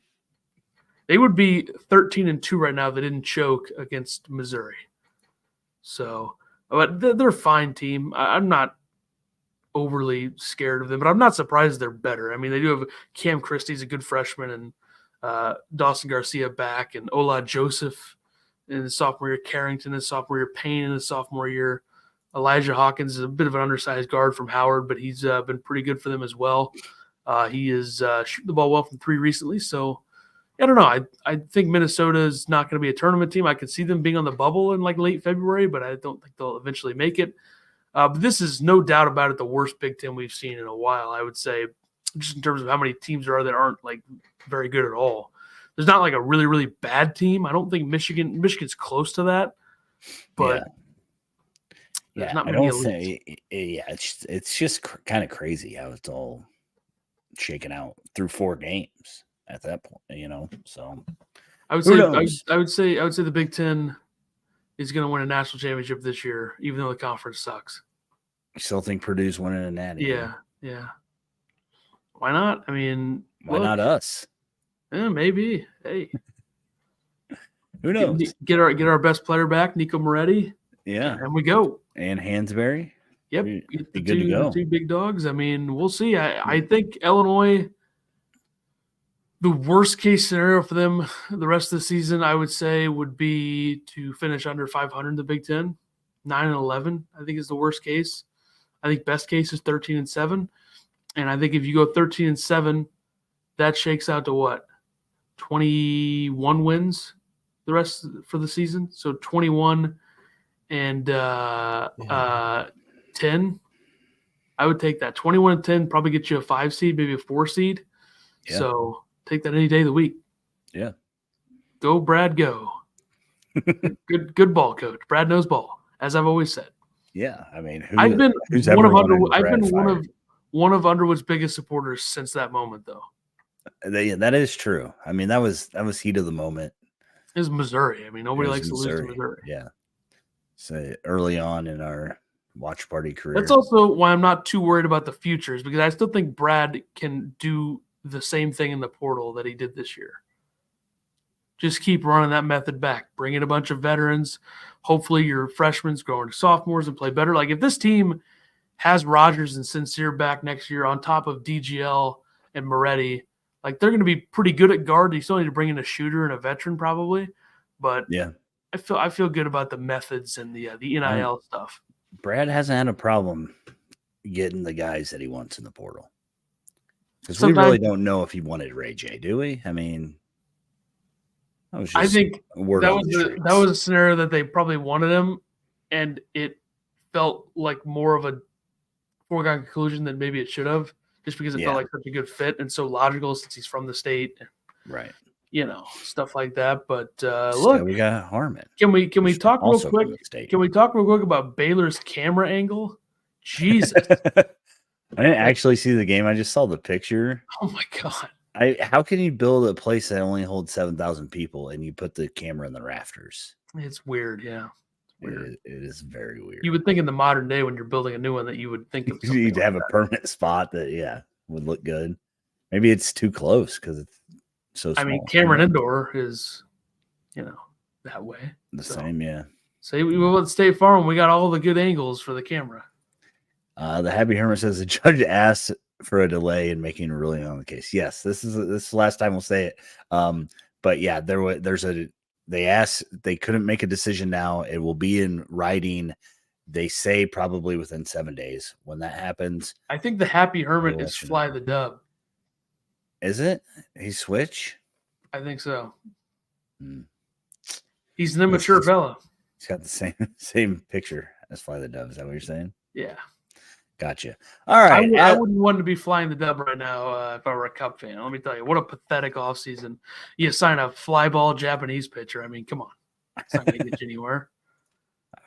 they would be 13-2 right now if they didn't choke against Missouri. So, but they're a fine team. I'm not overly scared of them, but I'm not surprised they're better. I mean, they do have Cam Christie's a good freshman, and Dawson Garcia back, and Ola Joseph in his sophomore year, Carrington in his sophomore year, Payne in his sophomore year. Elijah Hawkins is a bit of an undersized guard from Howard, but he's been pretty good for them as well. He is shooting the ball well from 3 recently, so I don't know. I think Minnesota is not going to be a tournament team. I could see them being on the bubble in like late February, but I don't think they'll eventually make it. But this is no doubt about it the worst Big Ten we've seen in a while, I would say, just in terms of how many teams there are that aren't like very good at all. There's not like a really, really bad team. I don't think Michigan's close to that, but there's not many elites. It's just kind of crazy how it's all shaken out through 4 games at that point, So I would say the Big Ten is going to win a national championship this year, even though the conference sucks. You still think Purdue's winning a natty? Yeah. Why not? I mean, why not us? Maybe. Hey, who knows? Get our best player back, Nico Moretti. Yeah, and we go. And Hansberry. Yep, good to go. The 2 big dogs. I mean, we'll see. I think Illinois. The worst case scenario for them the rest of the season, I would say, would be to finish under 500 in the Big Ten. 9-11, I think, is the worst case. I think best case is 13-7. And I think if you go 13-7, that shakes out to what? 21 wins the rest for the season. So 21 and 10. I would take that. 21-10 probably get you a 5 seed, maybe a 4 seed. Yeah. So take that any day of the week. Yeah. Go, Brad, go. Good ball, coach. Brad knows ball, as I've always said. Yeah. I mean, I've been one of Underwood's biggest supporters since that moment, though. That is true. I mean, that was heat of the moment. It was Missouri. I mean, nobody likes to lose to Missouri. Yeah. So early on in our watch party career. That's also why I'm not too worried about the futures, because I still think Brad can do the same thing in the portal that he did this year. Just keep running that method back. Bring in a bunch of veterans. Hopefully your freshmen grow into sophomores and play better. Like if this team has Rogers and Sincere back next year on top of DGL and Moretti, like they're going to be pretty good at guard. You still need to bring in a shooter and a veteran probably. But yeah, I feel good about the methods and the NIL stuff. Brad hasn't had a problem getting the guys that he wants in the portal. Because we really don't know if he wanted Ray J, do we? I mean, I think that was a scenario that they probably wanted him, and it felt like more of a foregone conclusion than maybe it should have, just because it felt like such a good fit and so logical since he's from the state, right? Stuff like that. But look, we got Harmon. Can we talk real quick? Can we talk real quick about Baylor's camera angle? Jesus. I didn't actually see the game. I just saw the picture. Oh my God. How can you build a place that only holds 7,000 people and you put the camera in the rafters? It's weird. Yeah. It's weird. It is very weird. You would think in the modern day when you're building a new one that you would think of you'd have a permanent spot that, would look good. Maybe it's too close because it's so small. I mean, Cameron Indoor is, that way. Same, yeah. Say we will at State Farm. We got all the good angles for the camera. The Happy Hermit says the judge asked for a delay in making a ruling on the case. Yes, this is the last time we'll say it. But yeah, they asked, they couldn't make a decision now. It will be in writing. They say probably within 7 days. When that happens, I think the Happy Hermit is Fly the Dub. Is it? He switch? I think so. He's an immature fella. He's got the same picture as Fly the Dove. Is that what you're saying? Yeah. Gotcha. All right. I wouldn't want to be flying the dub right now if I were a Cup fan. Let me tell you, what a pathetic offseason. You sign a fly ball Japanese pitcher. I mean, come on. It's not going to get you anywhere.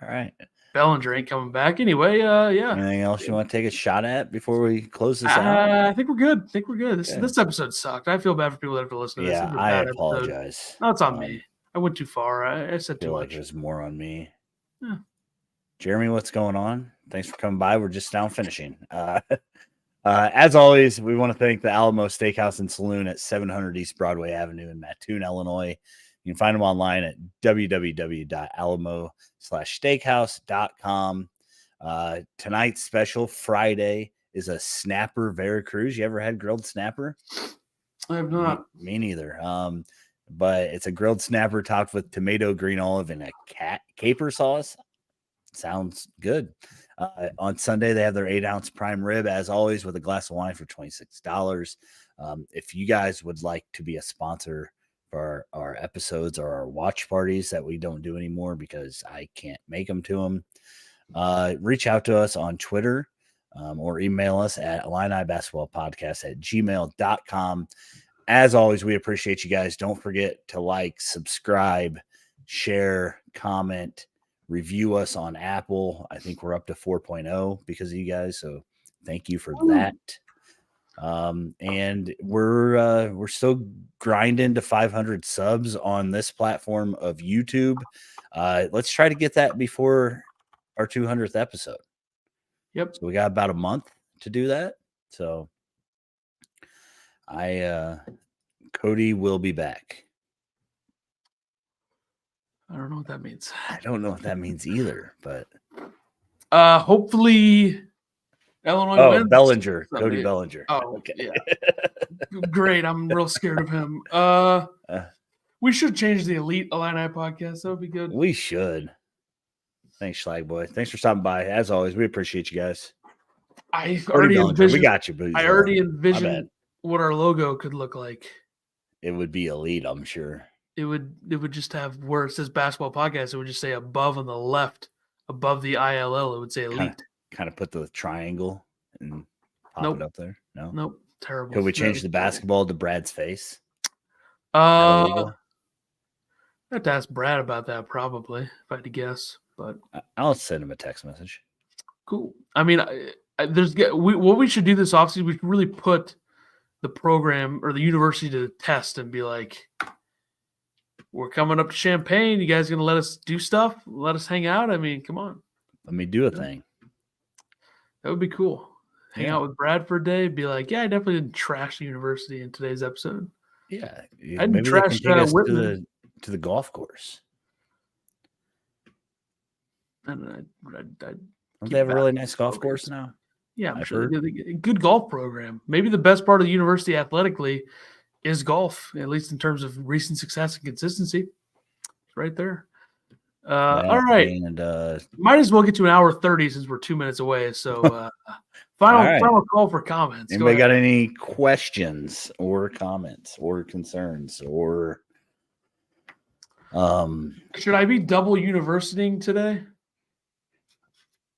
All right. Bellinger ain't coming back. Anyway, yeah. Anything else you want to take a shot at before we close this out? I think we're good. This episode sucked. I feel bad for people that have to listen to this. Yeah, I apologize. No, it's on me. I went too far. I said too much. Like there's more on me. Yeah. Jeremy, what's going on? Thanks for coming by. We're just now finishing. As always, we want to thank the Alamo Steakhouse and Saloon at 700 East Broadway Avenue in Mattoon, Illinois. You can find them online at www.alamo/steakhouse.com. Tonight's special Friday is a snapper Veracruz. You ever had grilled snapper? I have not. Me neither. But it's a grilled snapper topped with tomato, green olive, and a caper sauce. Sounds good. On Sunday, they have their 8-ounce prime rib, as always, with a glass of wine for $26. If you guys would like to be a sponsor for our episodes or our watch parties that we don't do anymore because I can't make them to them, reach out to us on Twitter or email us at illinibasketballpodcast@gmail.com. As always, we appreciate you guys. Don't forget to like, subscribe, share, comment, review us on Apple. I think we're up to 4.0 because of you guys. So thank you for that. And we're still grinding to 500 subs on this platform of YouTube. Let's try to get that before our 200th episode. Yep. So we got about a month to do that. So Cody will be back. I don't know what that means. I don't know what that means either, but hopefully Illinois wins. Bellinger. Cody Bellinger. Oh, okay. Yeah. Great. I'm real scared of him. We should change the Elite Illini podcast. That would be good. We should. Thanks, Schlag Boy. Thanks for stopping by. As always, we appreciate you guys. We got you, buddies. I already envisioned what our logo could look like. It would be Elite, I'm sure. It would just have where it says basketball podcast. It would just say above on the left, above the ILL. It would say Elite. Kind of put the triangle and pop it up there. No, nope, terrible. Could we change the basketball to Brad's face? I have to ask Brad about that probably if I had to guess, but I'll send him a text message. Cool. I mean, what we should do this offseason, we should really put the program or the university to the test and be like, we're coming up to Champaign. You guys going to let us do stuff? Let us hang out? I mean, come on. Let me do a thing. That would be cool. Hang out with Brad for a day. Be like, yeah, I definitely didn't trash the university in today's episode. Yeah. I didn't trash to the golf course. And don't they have a really nice golf course now? Yeah, I'm sure. Good golf program. Maybe the best part of the university athletically is golf, at least in terms of recent success and consistency. It's right there. All right. And might as well get to an hour 30 since we're 2 minutes away. So final call for comments. Anybody got any questions or comments or concerns or should I be double universitying today?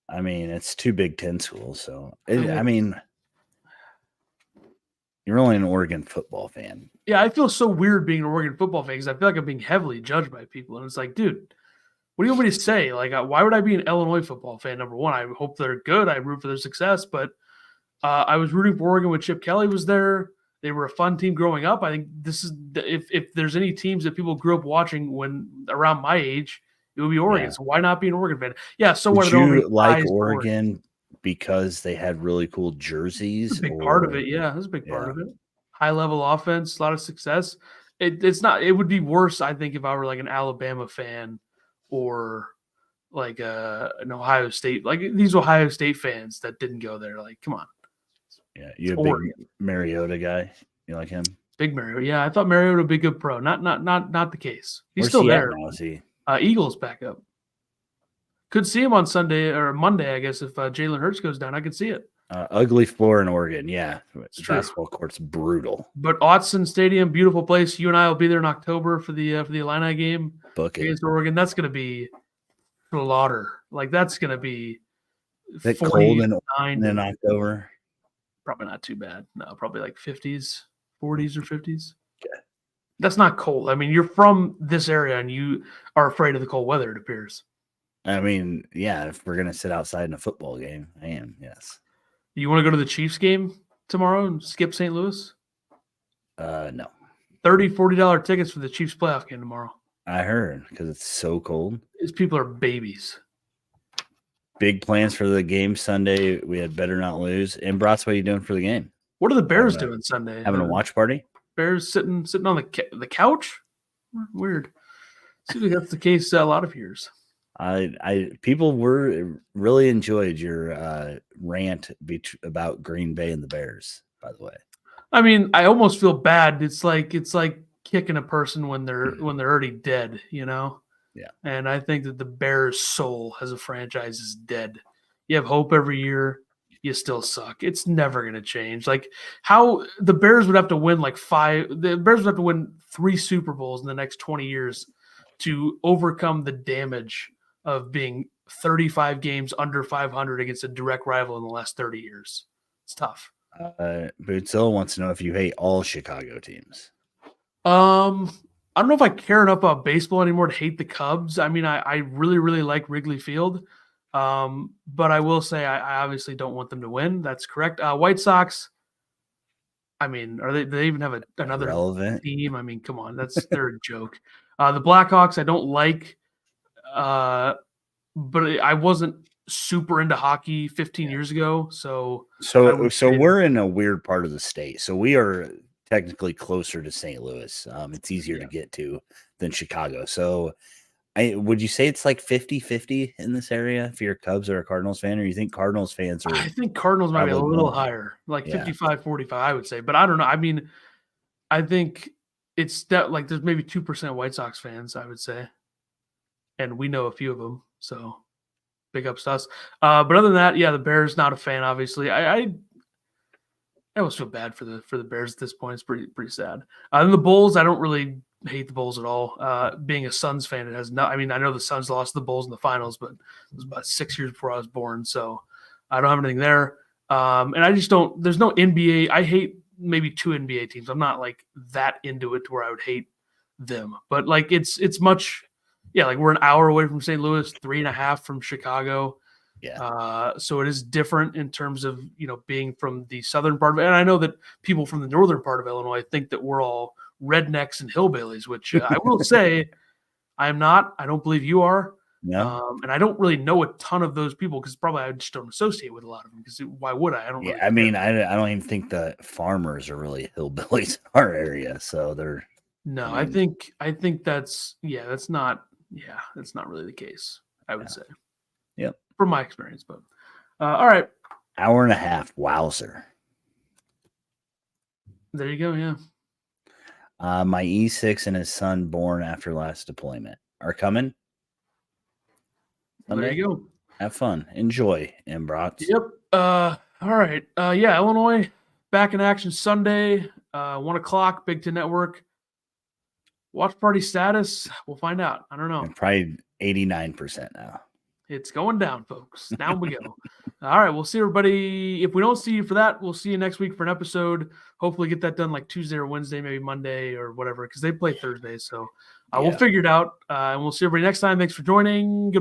I mean, it's 2 Big Ten schools, so I mean, you're only an Oregon football fan. Yeah, I feel so weird being an Oregon football fan because I feel like I'm being heavily judged by people. And it's like, dude, what do you want me to say? Like, why would I be an Illinois football fan? Number one, I hope they're good. I root for their success. But I was rooting for Oregon when Chip Kelly was there. They were a fun team growing up. I think this is if there's any teams that people grew up watching when around my age, it would be Oregon. Yeah. So why not be an Oregon fan? Yeah. So what? Did you like Oregon because they had really cool jerseys? That's a big part of it. Yeah, that's a big part of it. High level offense, a lot of success. It's not. It would be worse, I think, if I were like an Alabama fan or like an Ohio State. Like these Ohio State fans that didn't go there. Like, come on. Yeah, you're a big Mariota guy. You like him? Big Mariota. Yeah, I thought Mariota would be a good pro. Not the case. He's Where's still he there. At now, is he? Eagles backup. Could see him on Sunday or Monday, I guess, if Jalen Hurts goes down. I could see it. Ugly floor in Oregon. Yeah. The basketball court's brutal. But Autzen Stadium, beautiful place. You and I will be there in October for the Illini game against Oregon. That's going to be slaughter. Like, that's going to be Is it cold in October? Probably not too bad. No, probably like 50s, 40s or 50s. Okay. That's not cold. I mean, you're from this area and you are afraid of the cold weather, it appears. I mean, yeah, if we're going to sit outside in a football game, I am, yes. You want to go to the Chiefs game tomorrow and skip St. Louis? No. $30, $40 tickets for the Chiefs playoff game tomorrow. I heard, because it's so cold. These people are babies. Big plans for the game Sunday. We had better not lose. And Brats, what are you doing for the game? What are the Bears doing Sunday? Having a watch party? Bears sitting on the couch? Weird. Seems like that's the case a lot of years. People really enjoyed your rant about Green Bay and the Bears, by the way. I mean, I almost feel bad. It's like kicking a person when they're already dead, you know? Yeah. And I think that the Bears' soul as a franchise is dead. You have hope every year, you still suck. It's never going to change. Like how the Bears would have to win the Bears would have to win 3 Super Bowls in the next 20 years to overcome the damage of being 35 games under 500 against a direct rival in the last 30 years. It's tough. Bootzilla wants to know if you hate all Chicago teams. I don't know if I care enough about baseball anymore to hate the Cubs. I mean, I really, really like Wrigley Field. But I will say I obviously don't want them to win. That's correct. White Sox, I mean, do they even have another relevant team? I mean, come on, they're a joke. The Blackhawks I don't like, but I wasn't super into hockey 15 years ago. So we're in a weird part of the state. So we are technically closer to St. Louis. It's easier to get to than Chicago. So would you say it's like 50-50 in this area if you're a Cubs or a Cardinals fan, or you think Cardinals fans are? I think Cardinals might be a little higher, like 55-45, I would say. But I don't know. I mean, I think it's that like there's maybe 2% White Sox fans, I would say. And we know a few of them. So big ups to us. But other than that, the Bears, not a fan, obviously. I always feel bad for the Bears at this point. It's pretty sad. And the Bulls, I don't really hate the Bulls at all. Being a Suns fan, it has no. I mean, I know the Suns lost the Bulls in the finals, but it was about 6 years before I was born, so I don't have anything there. And I just don't. There's no NBA. I hate maybe 2 NBA teams. I'm not like that into it to where I would hate them. But like it's much. Yeah, like we're an hour away from St. Louis, 3.5 from Chicago. Yeah. So it is different in terms of, being from the southern part of it. And I know that people from the northern part of Illinois think that we're all rednecks and hillbillies, which I will say I am not. I don't believe you are. No. And I don't really know a ton of those people because probably I just don't associate with a lot of them because why would I? I don't really I mean, I don't even think the farmers are really hillbillies in our area. So they're. No, I think that's not really the case, I would say. Yep. From my experience, but all right. Hour and a half. Wowzer. There you go. Yeah. My E6 and his son born after last deployment are coming. There you go. Have fun. Enjoy, Embrats. Yep. All right. Illinois back in action Sunday, 1:00, Big Ten Network. Watch party status. We'll find out. I don't know. Probably 89% now. It's going down, folks. Down we go. All right. We'll see everybody. If we don't see you for that, we'll see you next week for an episode. Hopefully get that done like Tuesday or Wednesday, maybe Monday or whatever, because they play Thursday. So we'll figure it out. And we'll see everybody next time. Thanks for joining. Goodbye.